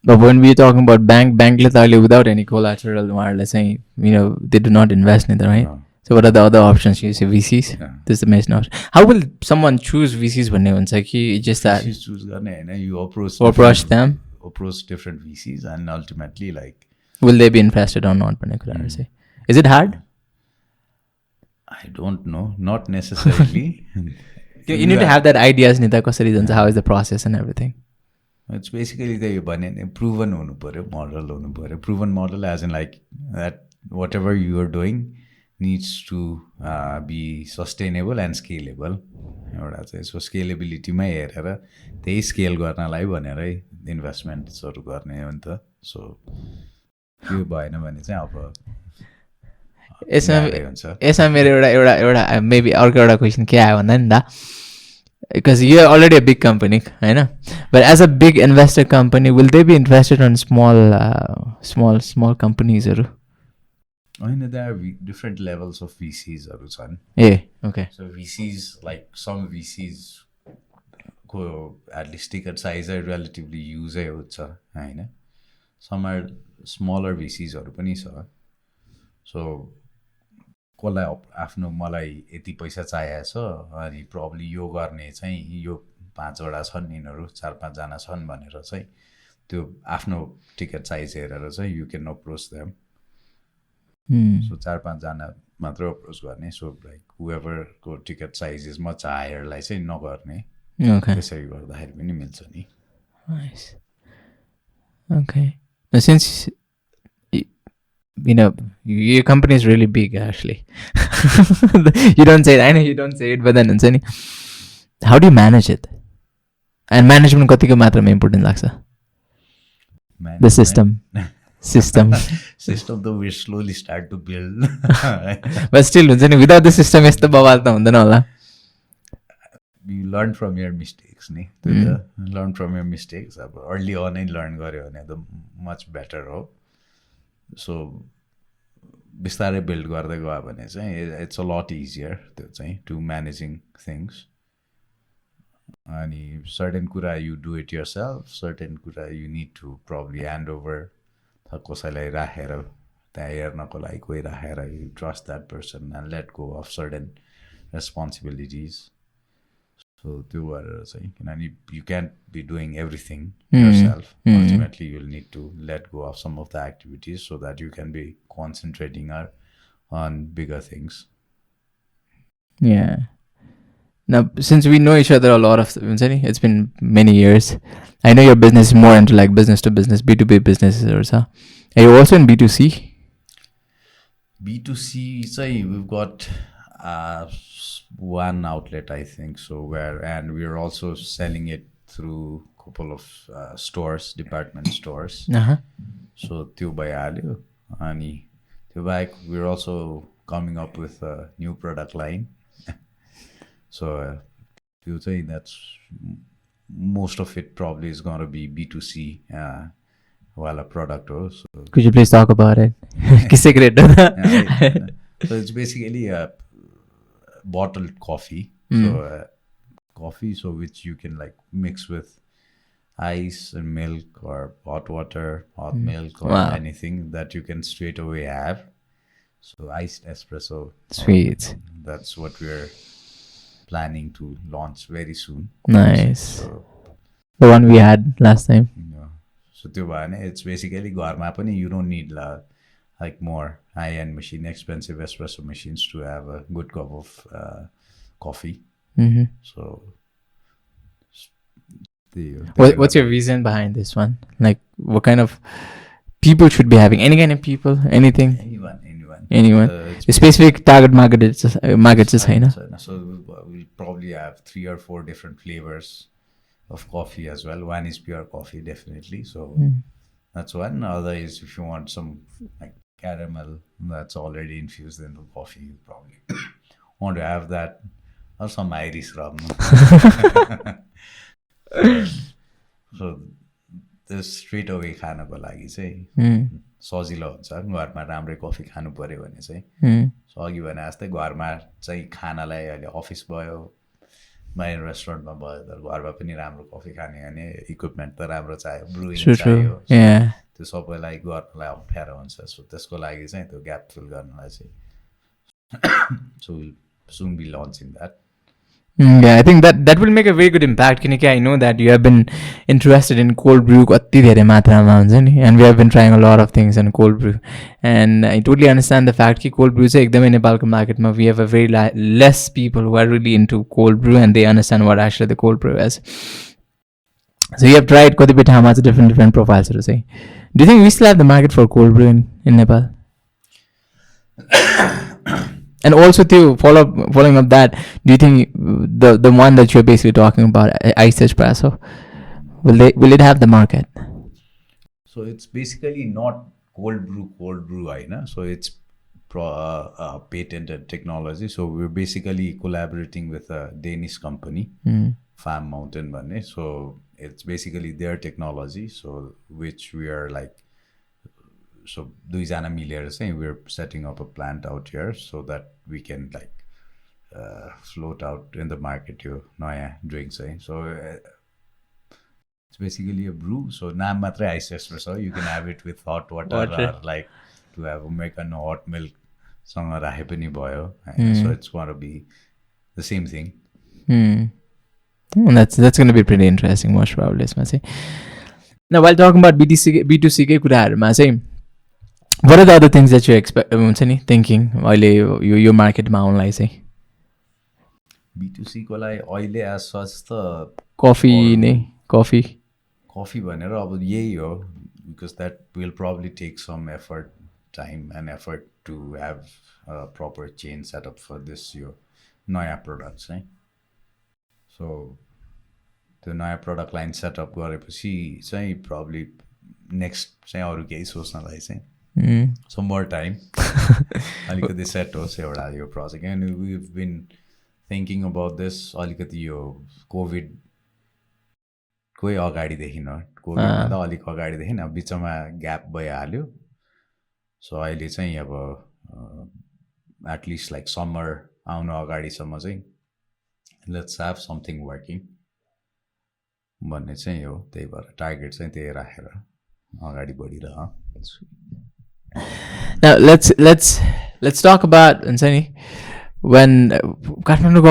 But when we are talking about bank le without any collateral, they do not invest in it, right? So what are the other options? You say VCs? Yeah. This is the main option. How will someone choose VCs भन्ने हुन्छ कि just that VCs choose गर्ने होइन, you approach them? approach different VCs and ultimately like Will they be interested or not भन्ने कुराहरू चाहिँ. Is it hard? I don't know, not necessarily. You need to have that ideas नि त कसरी जान्छ, how is the process and everything. It's basically the भने नि proven हुनु पर्यो, model हुनु पर्यो. Proven model as in like that whatever you are doing needs to be sustainable and scalable. एउटा चाहिँ सो स्केलेबिलिटीमै हेरेर त्यही स्केल गर्नलाई भनेरै इन्भेस्टमेन्ट्सहरू गर्ने हो नि त. सो त्यो भएन भने चाहिँ अब यसमा मेरो एउटा मेबी अर्को एउटा क्वेसन के आयो भन्दा नि त, because you are already a big company, होइन, but as a big investor company, will they be interested on small companies-हरु? होइन, there are different levels of VCs-हरु छन्. Okay. So VCs, like some VCs को at least ticket size relatively use हुन्छ होइन. Some are smaller VCs-हरु पनि छ. So कसलाई आफ्नो मलाई यति पैसा चाहिएको छ अनि प्रब्ली यो गर्ने चाहिँ यो 5वटा छन्, यिनीहरू 4-5 जना छन् भनेर चाहिँ त्यो आफ्नो टिकट साइज हेरेर चाहिँ you can approach them. So 4-5 जना मात्र अप्रोच गर्ने. सो लाइक हुएभरको टिकट साइज इज मच हायरलाई चाहिँ नगर्ने. त्यसरी गर्दाखेरि पनि मिल्छ नि. Okay. Now, since you know your company is really big, actually, you don't say it. I know you don't say it, but then how do you manage it? And management कतिको मात्रामा important लाग्छ? The system. Though we slowly start to build. But still, without the system, यस्तो बवाल त हुँदैन होला. You learn from your mistakes, ni. Learn from your mistakes. Early on, learn गर्यो भने त much better हो. So बिस्तारै build गर्दै गयो भने चाहिँ it's a lot easier त्यो चाहिँ to managing things. अनि certain कुरा you do it yourself, certain कुरा you need to probably hand over कसैलाई राखेर त्यहाँ हेर्नको लागि कोही राखेर you trust that person and let go of certain responsibilities. So त्यो गरेर चाहिँ किनभने you can't be doing everything yourself. Ultimately you'll need to let go of some of the activities so that you can be concentrating on bigger things. Yeah. Now, since we know each other a lot of, it's been many years. I know your business is more into like business to business, B2B businesses or so. Are you also in B2C? B2C, say we've got one outlet, I think so, and we're also selling it through a couple of stores, department stores. So त्यो भइहाल्यो. अनि त्यो बाहेक we're also coming up with a new product line. So you say that's most of it probably is going to be B2C while a product. So could you please talk about it? So it's basically a bottled coffee. So coffee, so which you can like mix with ice and milk or hot water, hot milk or anything that you can straight away have. So iced espresso. Sweet. That's what we're planning to launch very soon. Nice. So, the one we had last time. So it's basically घरमा पनि you don't need like more high-end machine, expensive espresso machines to have a good cup of coffee. So what's your reason behind this one? Like what kind of people should be having? Any kind of people? Anything? Anyone. Specific target market is fine. So we'll probably have 3 or 4 different flavors of coffee as well. One is pure coffee, definitely. So that's one. Other is if you want some like caramel that's already infused into coffee, you probably want to have that, or some Irish rum. So this straight away खानको लागि चाहिँ सजिलो हुन्छ. घरमा राम्रै coffee खानु पर्यो भने चाहिँ सो अघि भने जस्तै घरमा चाहिँ खानालाई अहिले अफिस भयो, बाहिर रेस्टुरेन्टमा भयो, तर घरमा पनि राम्रो कफी खाने भने इक्विपमेन्ट त राम्रो चाहियो, ब्रुइङ चाहियो. त्यो सबैलाई गर्नलाई अप्ठ्यारो हुन्छ. सो त्यसको लागि चाहिँ त्यो ग्याप फिल गर्नलाई चाहिँ So we'll soon be launching that. Yeah, I think that will make a very good impact. किनकि I know that you have been interested in cold brew कति धेरै मात्रामा हुन्छ नि, and we have been trying a lot of things in cold brew, and I totally understand the fact कि cold brew चाहिँ एकदमै नेपालको मार्केटमा we have a very less people who are really into cold brew and they understand what actually the cold brew is. So you have tried कतिपय ठाउँमा चाहिँ different profiles चाहिँ. Do you think we still have the market for cold brew in Nepal? And also to following up that, do you think the one that you're basically talking about, iced espresso, will it have the market? So it's basically not cold brew, right? So it's patented technology. So we're basically collaborating with a Danish company, Farm Mountain भन्ने. So it's basically their technology. So which we are like. So दुईजना मिलेर चाहिँ we're setting up a plant out here so that we can like float out in the market यो नयाँ drink चाहिँ. So it's basically a brew. So नाम मात्रै ice espresso. You can have it with hot water or like to have American hot milk सँग राखे पनि भयो. So it's going to be the same thing. That's going to be pretty interesting most probably यसमा चाहिँ. Now while talking about B2C कै कुराहरुमा चाहिँ, what are the other things that you expect हुन्छ नि thinking अहिले यो मार्केटमा आउनलाई चाहिँ? B2C को लागि अहिले as such त coffee भनेर अब यही हो, because that will probably take some effort, time and effort to have a proper chain set up for this यो नयाँ products है. So त्यो नयाँ product line set up गरेपछि चाहिँ probably next चाहिँ अरु केही सोच्नलाई चाहिँ some more time अलिकति सेट होस् एउटा यो project. And we've been thinking about this अलिकति यो कोभिड कोही अगाडिदेखि न, कोभिडभन्दा अलिक अगाडिदेखि अब बिचमा ग्याप भइहाल्यो. सो अहिले चाहिँ अब एटलिस्ट लाइक समर आउनु अगाडिसम्म चाहिँ लेट्स ह्याभ समथिङ वर्किङ भन्ने चाहिँ हो. त्यही भएर टार्गेट चाहिँ त्यही राखेर अगाडि बढिरह. Now let's talk about when Katmandu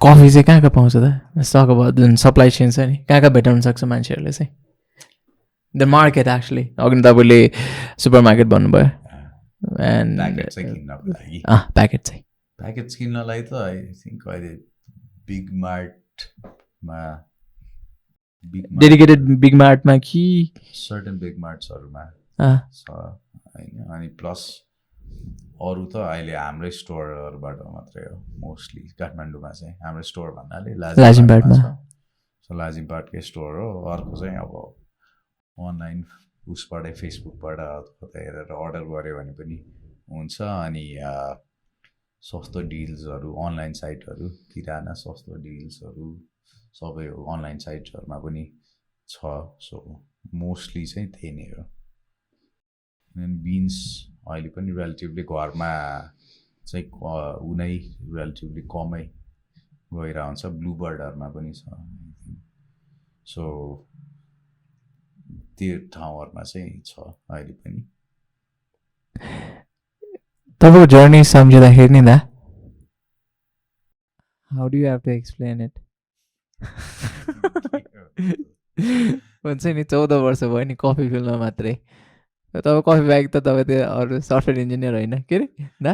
coffee चाहिँ कहाँ पाउँछ त? Let's talk about the supply chain छ नि, कहाँ भेटाउन सक्छ मान्छेहरूले चाहिँ? The market actually. अघि तपाईले सुपरमार्केट भन्नुभयो. And प्याकेट चाहिँ किन्नको लागि. प्याकेट किन्नलाई त आई थिंक अहिले बिग मार्टमा डेडिकेटेड बिग मार्टमा कि सर्टेन बिग मार्ट्सहरुमा छ हैन. अनि प्लस अरु त अहिले हाम्रै स्टोरहरुबाट मात्रै हो मोस्टली. काठमाडौँमा चाहिँ हाम्रो स्टोर भन्नाले लाजिमबाटमा छ. सो लाजिमबाटकै स्टोर हो. अर्को चाहिँ अब अनलाइन उसबाटै फेसबुकबाट कतै हेरेर अर्डर गर्यो भने पनि हुन्छ. अनि सस्तो डिल्सहरु अनलाइन साइटहरु, किराना सस्तो डिल्सहरु सबै अनलाइन साइट्सहरुमा पनि छ. सो मोस्टली चाहिँ त्यही नै हो. एन्ड बिन्स अहिले पनि रिलेटिभली घरमा चाहिँ उनै रिलेटिभली कमै गइरहन्छ. ब्लूबर्डहरुमा पनि छ. सो त्यो ठाउँहरुमा चाहिँ छ अहिले पनि. तपाईको जर्नी सम्झिँदाखेरि नि दा, how do you have to explain it? भन्छ नि 14 वर्ष भयो नि कफी फिल्डमा मात्रै. तपाईँ कफी बाहेक त तपाईँ त्यो अरू सफ्टवेयर इन्जिनियर होइन के अरे दा?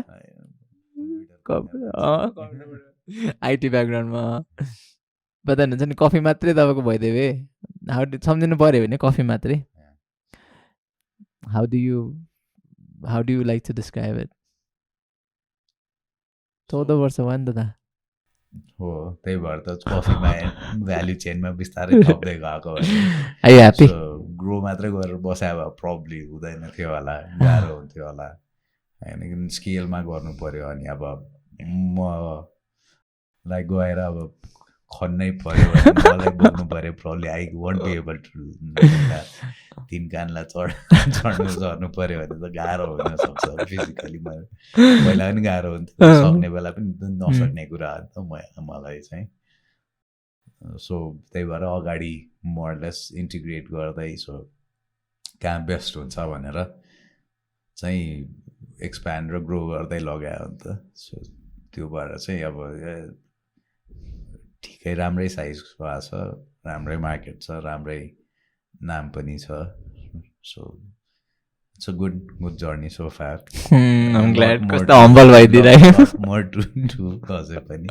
आइटी ब्याकग्राउन्डमा बता हुन्छ नि कफी मात्रै तपाईँको भइदियो भए सम्झिनु पऱ्यो भने कफी मात्रै. how do you like to describe it? 14 वर्ष भयो नि त दा. हो, त्यही भएर त कफीमा भ्याल्यु चेनमा बिस्तारै थप्दै गएको. Are you happy? ग्रो मात्रै गरेर बस्या भए प्रब्ली हुँदैन थियो होला, गाह्रो हुन्थ्यो होला हैन. स्केलमा गर्नु पर्यो अनि अब मलाई गएर अब खन्नै पर्यो भने मलाई बोल्नु पर्यो. Probably I won't be able to 3 कानलाई चढ्नु झर्नु पर्यो भने त गाह्रो हुन सक्छ फिजिकली. पहिला पनि गाह्रो हुन्थ्यो, सक्ने बेला पनि नसक्ने कुरा हो नि त मलाई चाहिँ. सो त्यही भएर अगाडि मोरलेस इन्टिग्रेट गर्दै सो कहाँ बेस्ट हुन्छ भनेर चाहिँ एक्सप्यान्ड र ग्रो गर्दै लगायो नि त सो त्यो भएर चाहिँ अब ठिकै राम्रै साइज भएको छ राम्रै मार्केट छ राम्रै नाम पनि छ so it's a good journey so far I'm glad कस्तो हम्बल भइदिरहेको मोर टु अझै पनि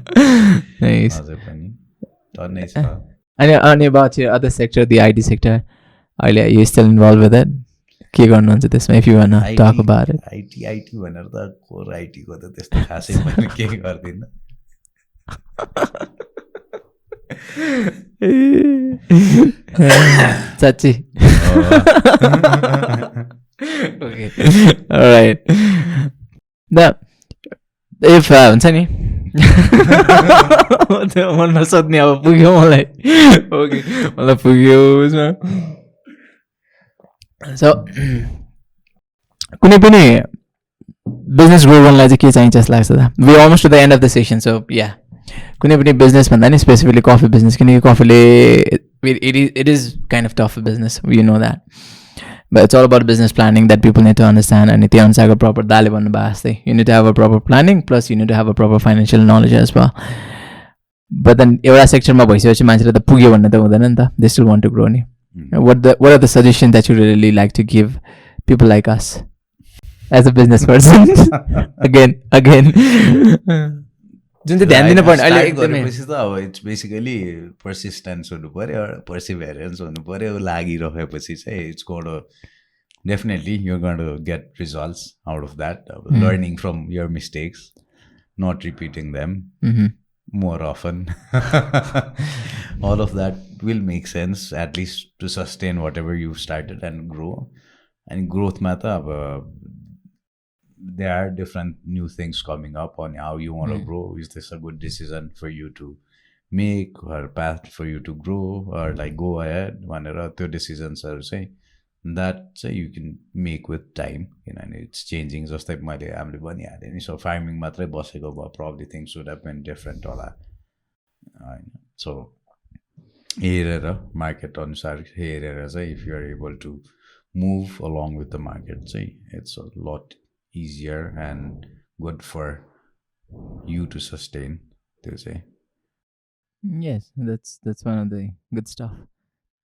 टन्नै छ अनि about your other sector, the IT sector, are you still involved with it? के गर्नुहुन्छ त्यसमा if you wanna talk about it? IT भनेर त कोर आइटीको त त्यस्तो खासै मैले केही गर्दिनँ साँच्ची Okay, alright. If हुन्छ नि मनमा सोध्ने अब पुग्यो मलाई ओके मलाई पुग्यो उसमा सो कुनै पनि बिजनेस ग्रो गर्नलाई चाहिँ के चाहिन्छ जस्तो लाग्छ त we almost to the end of the session so या कुनै पनि बिजनेस भन्दा नि स्पेसिफिकली कफी बिजनेस किनकि कफीले it is kind of tough business you know that but it's all about business planning that people need to understand अनि त्यो अनुसारको प्रपर दाले भन्नुभयो जस्तै you need to have a proper planning plus you need to have a proper financial knowledge as well but then एउटा सेक्टरमा भइसकेपछि मान्छेले त पुग्यो भन्ने त हुँदैन नि त they still want to grow नि what are the suggestions that you really like to give people like us as a business person again जुन चाहिँ ध्यान दिन पर्ने अहिले गरेपछि त अब इट्स बेसिकली पर्सिस्टेन्स हुनु पऱ्यो पर्सिभेरेन्स हुनु पऱ्यो लागिरहेपछि चाहिँ it's going to definitely you going to get results out of that learning from your mistakes not repeating them more often all of that will make sense at least to sustain whatever you've started and grow and growth mata there are different new things coming up on how you want to grow is this a good decision for you to make or path for you to grow or like go ahead whenever your decisions are say that you can make with time and it's changing just like my family bunny had so farming matra baseko bha probably things would have been different hola so here market anusar here if you are able to move along with the market say it's a lot easier and good for you to sustain they say yes that's one of the good stuff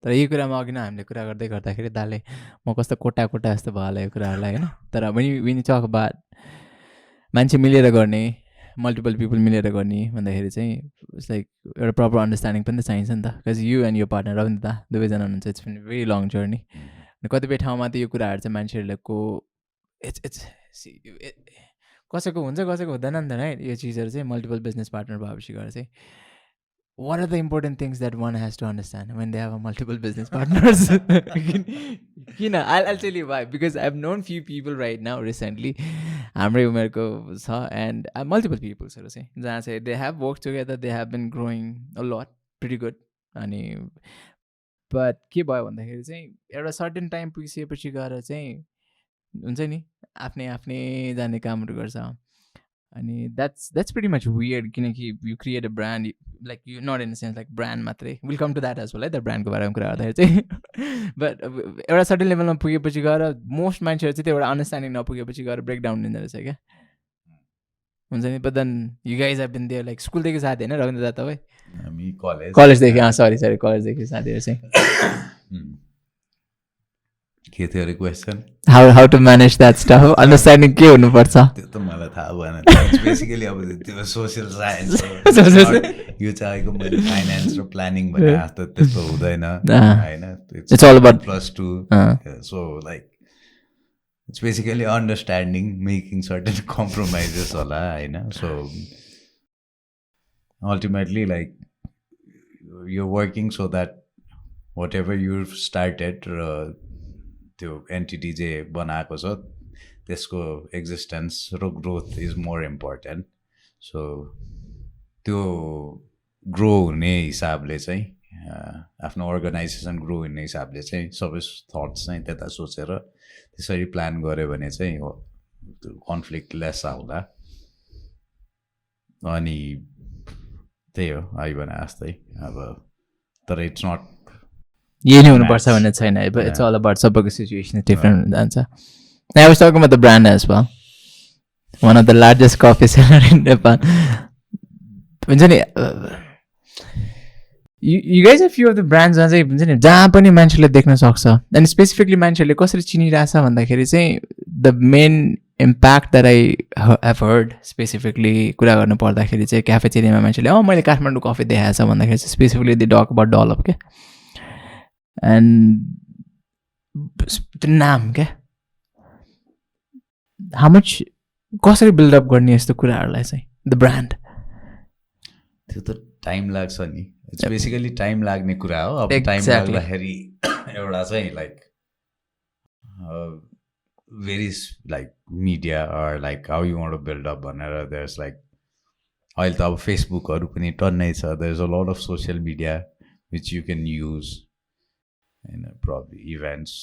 तर यो कुरामा अघि नै हामीले कुरा गर्दै गर्दाखेरि दाले म कस्तो कोटा जस्तो भयो होला यो कुराहरूलाई होइन तर विनी टक अबाउट मान्छे मिलेर गर्ने मल्टिपल पिपल मिलेर गर्ने भन्दाखेरि चाहिँ इट्स लाइक एउटा प्रपर अन्डरस्ट्यान्डिङ पनि त चाहिन्छ नि त बिकज यु एन्ड यो पार्टनर रविन्द्र दा दुवैजना हुनुहुन्छ it's been very long journey कतिपय ठाउँमा त यो कुराहरू चाहिँ मान्छेहरूको इट्स कसैको हुन्छ कसैको हुँदैन नि त राइट यो चिजहरू चाहिँ मल्टिपल बिजनेस पार्टनर भएपछि गएर चाहिँ what are the important things that one has to understand when they have a multiple business partners you know I'll tell you why because I've known few people right now recently hamrai umerko cha and multiple people so to say jaha say they have worked together they have been growing a lot pretty good ani but ke bhayo bhandakheri चाहिँ एउटा certain time पुगिसकेपछि गएर चाहिँ हुन्छ नि आफ्नै जाने कामहरू गर्छ अनि that's pretty much weird किनकि you create a brand like you not in a sense like brand मात्रै we'll come to that as well है the brand को बारेमा कुरा गर्दाखेरि चाहिँ but एउटा सर्टेन लेभलमा पुगेपछि गएर मोस्ट मान्छेहरू चाहिँ त्यो एउटा अन्डरस्ट्यान्डिङ नपुगेपछि गएर ब्रेकडाउन दिँदो रहेछ क्या हुन्छ नि but then you guys have been there like स्कुलदेखि साथी होइन रविन्द्र दा तपाईँ हामी कलेजदेखि सरी कलेजदेखि साथीहरू चाहिँ के थियो अरे question how to manage that stuff understanding के हुनुपर्छ त्यो त मलाई थाहा भएन बेसिकली अब त्यो सोसियल साइन्स यो चाहेको मैले फाइनेन्स र प्लानिङ भने जस्तो त्यस्तो हुँदैन होइन it's all about +2 so like it's basically understanding making certain compromises होला होइन so ultimately like you working so that whatever you started र त्यो एन्टिटी चाहिँ बनाएको छ त्यसको एक्जिस्टेन्स र growth is more important so त्यो ग्रो हुने हिसाबले चाहिँ आफ्नो अर्गनाइजेसन ग्रो हुने हिसाबले चाहिँ सबै थट्स चाहिँ त्यता सोचेर त्यसरी प्लान गऱ्यो भने चाहिँ कन्फ्लिक्ट लेस आउँला अनि त्यही हो आई भने जस्तै अब तर इट्स नट यही नै हुनुपर्छ भन्ने छैन but it's all about सबैको सिचुएसन डिफ्रेन्ट जान्छ I was talking about the brand as well one of the largest coffee seller in Nepal. You guys have few of the brands जहाँ पनि मान्छेले देख्न सक्छ अनि स्पेसिफिकली मान्छेले कसरी चिनिरहेछ भन्दाखेरि चाहिँ the main impact that I have heard specifically कुरा गर्नु पर्दाखेरि चाहिँ क्याफेटेरियामा मान्छेले मैले काठमाडौँ कफी देखाएको छ भन्दाखेरि चाहिँ स्पेसिफिकली दे टक अबाउट डलप क्या एन्ड त्यो नाम क्या हाउ मच कसरी बिल्डअप गर्ने यस्तो कुराहरूलाई चाहिँ द ब्रान्ड त्यो त टाइम लाग्छ नि इट्स बेसिकली टाइम लाग्ने कुरा हो अब टाइम लाग्दाखेरि एउटा चाहिँ like very like media or like how you want to build up भनेर देयर्स लाइक अहिले त अब फेसबुकहरू पनि टन्नै छ there is a lot of social media which you can use होइन problem events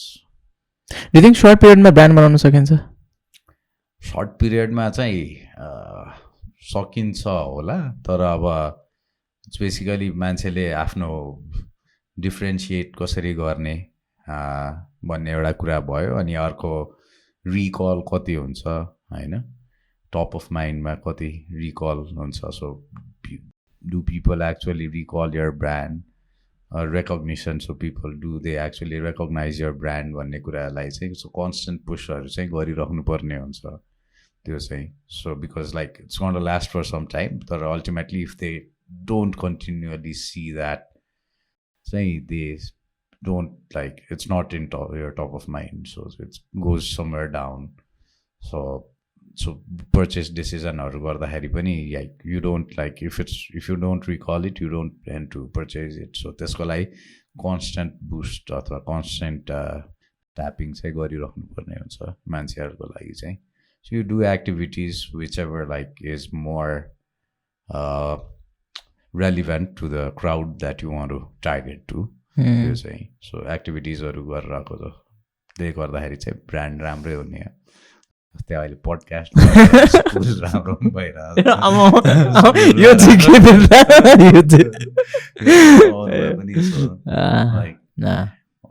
you think short पिरियडमा ब्रान्ड बनाउन सकिन्छ सर्ट पिरियडमा चाहिँ सकिन्छ होला तर अब इट्स बेसिकली मान्छेले आफ्नो डिफ्रेन्सिएट कसरी गर्ने भन्ने एउटा कुरा भयो अनि अर्को रिकल कति हुन्छ होइन टप अफ माइन्डमा कति रिकल हुन्छ so do people actually recall your brand recognition so people do they actually recognise your brand भन्ने कुरालाई चाहिँ सो कन्सटेन्ट पुसहरू चाहिँ गरिराख्नु पर्ने हुन्छ त्यो चाहिँ so because like it's gonna last for some time तर ultimately if they don't continually see that say they don't like it's not in your top of mind so it goes somewhere down so purchase decision haru gardakhari pani like you don't like if you don't recall it you don't tend to purchase it so त्यसको लागि constant boost अथवा constant tapping चाहिँ गरिराख्नु पर्ने हुन्छ मान्छेहरुको लागि चाहिँ so you do activities whichever like is more relevant to the crowd that you want to target to so activities haru गरिरहेको छ त्यही गर्दाखेरि चाहिँ ब्रान्ड राम्रै हुने त्यहाँ अहिले पडकास्ट स्कुल राम्रो पनि भइरहेको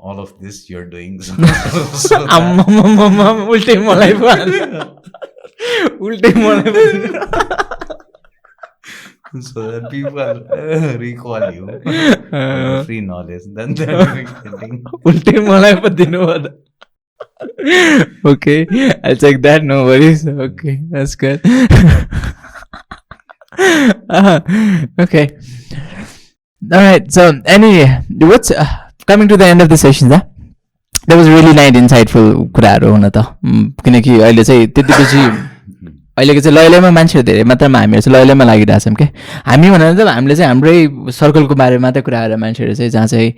all of this you're doing उल्टै मलाई so that people recall you free knowledge then they're getting ulte malai pa dinu hoda okay I'll check that no worries okay that's good okay all right so what's coming to the end of the session that was really nice insightful kuraharu हुन त किनकि अहिले चाहिँ त्यतिपछि अहिलेको चाहिँ लैलैमा मान्छेहरू धेरै मात्रामा हामीहरू चाहिँ लैलैमा लागिरहेछौँ क्या हामी भनेर त हामीले चाहिँ हाम्रै सर्कलको बारेमा मात्रै कुरा गरेर मान्छेहरू चाहिँ जहाँ चाहिँ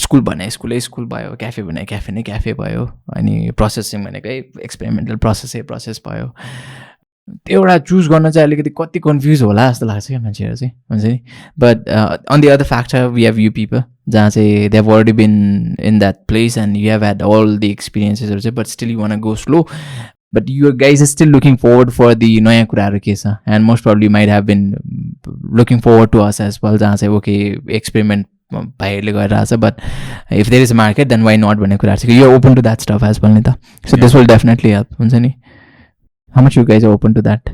स्कुल भने स्कुल भयो क्याफे भने क्याफे नै क्याफे भयो अनि प्रोसेसिङ भनेकै एक्सपेरिमेन्टल प्रोसेस भयो त्यो एउटा चुज गर्न चाहिँ अलिकति कति कन्फ्युज होला जस्तो लाग्छ क्या मान्छेहरू चाहिँ हुन्छ नि but on the other factor we have you people जहाँ चाहिँ they have already been in that place and you have had all the एक्सपिरियन्सेसहरू चाहिँ but still you want go slow but you guys are still looking forward for the naya kuraharu ke cha and most probably might have been looking forward to us as well jahan chai okay experiment bhaiharule gariracha but if there is a market then why not bhanne kura chha you are open to that stuff as well ni ta so this will definitely help huncha ni how much you guys are open to that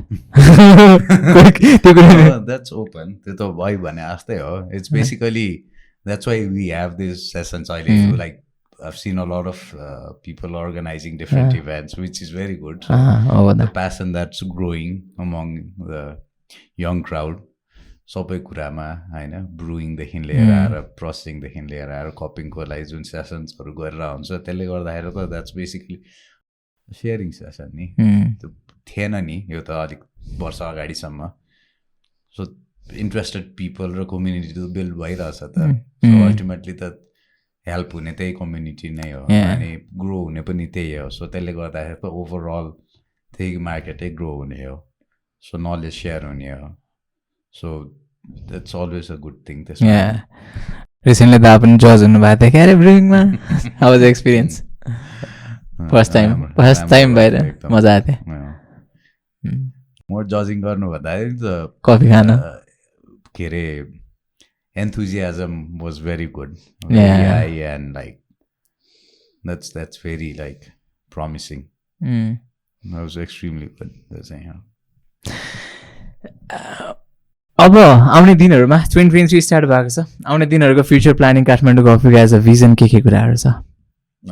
that's open त्यो त why भने जस्तै हो it's basically that's why we have these sessions like I've seen a lot of people organizing different events, which is very good. The passion that's growing among the young crowd. Sabai kurama, haina, brewing the hinliera, processing the hinliera, copying ko lai jun sessions haru garera huncha त्यसले गर्दाखेरि त that's basically sharing session नि त्यो थिएन नि यो त अलिक वर्ष अगाडिसम्म so interested people र community to build भइरहेछ त so ultimately त हेल्प हुने त्यही कम्युनिटी नै हो अनि ग्रो हुने पनि त्यही हो सो त्यसले गर्दाखेरि त ओभरअल त्यही मार्केटै ग्रो हुने हो सो नलेज सेयर हुने हो so that's always a good thing त्यसमा रिसेन्टली त पनि जज हुनुभएको थियो क्या अरे ब्रुइङमा how was experience first time भएर मजा आएको थियो म जजिङ गर्नुभन्दाखेरि त कफी खान के अरे enthusiasm was very good very high and like that's very like promising That was extremely good. That's saying, अब आउने दिनहरूमा 2023 स्टार्ट भएको छ आउने दिनहरूको फ्युचर प्लानिङ काठमाडौँ कफीको एज अ भिजन के कुराहरू छ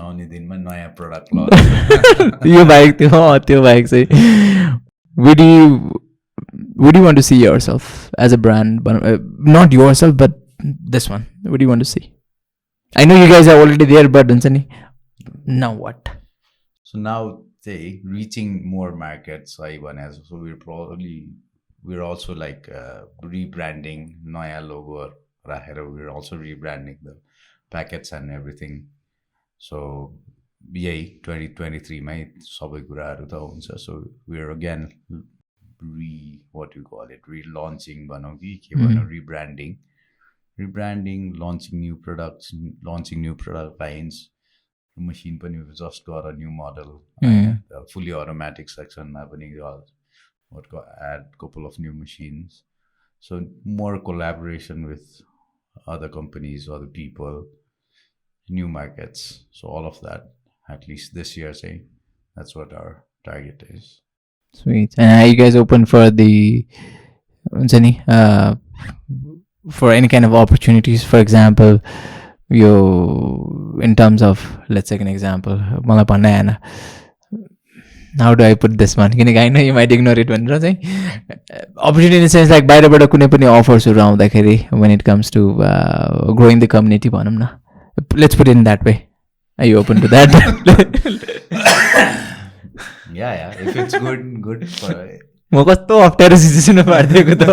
आउने दिनमा नयाँ प्रडक्ट लन्च यो बाहेक त्यो बाहेक चाहिँ would you want to see yourself as a brand not yourself but this one what do you want to see I know you guys are already there but हुन्छ नि now what so now say reaching more markets so we're also like rebranding naya logo rahera we're also rebranding the packets and everything so yai 2023 mai sabai kuraharu ta huncha so we're again what you call it relaunching bhanau ki ke bhanau rebranding launching new products launching new product lines machine pani just got a new model fully automatic section ma pani add couple of new machines so more collaboration with other companies other people new markets so all of that at least this year say that's what our target is sweet and are you guys open for the for any kind of opportunities for example you in terms of let's take an example मलाई भन्नै आएन how do I put this one किनकि I know you might ignore it भनेर चाहिँ opportunity in the sense like बाहिरबाट कुनै पनि अफर्सहरू आउँदाखेरि when it comes to growing the community भनौँ न let's put it in that way are you open to that yeah if it's good for म कस्तो अप्ठ्यारो सिचुएसनमा पारिदिएको त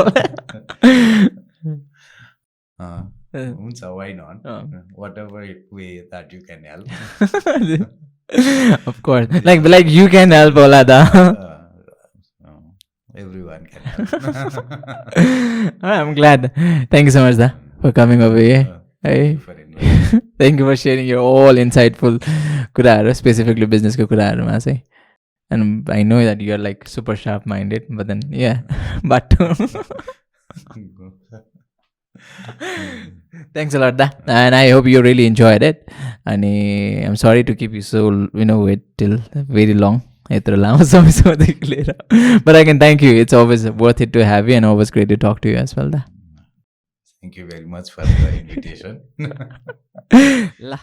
हुन्छ why not whatever way that you can help of course like you can help होला da everyone can help I'm glad thank you so much da for coming over here thank you for sharing your all insightful kuraharu specifically business ko kuraharu ma चाहिँ and I know that you are like super sharp minded but then yeah but thanks a lot da and I hope you really enjoyed it and I'm sorry to keep you so wait till very long but I can thank you it's always worth it to have you and always great to talk to you as well da thank you very much for the invitation la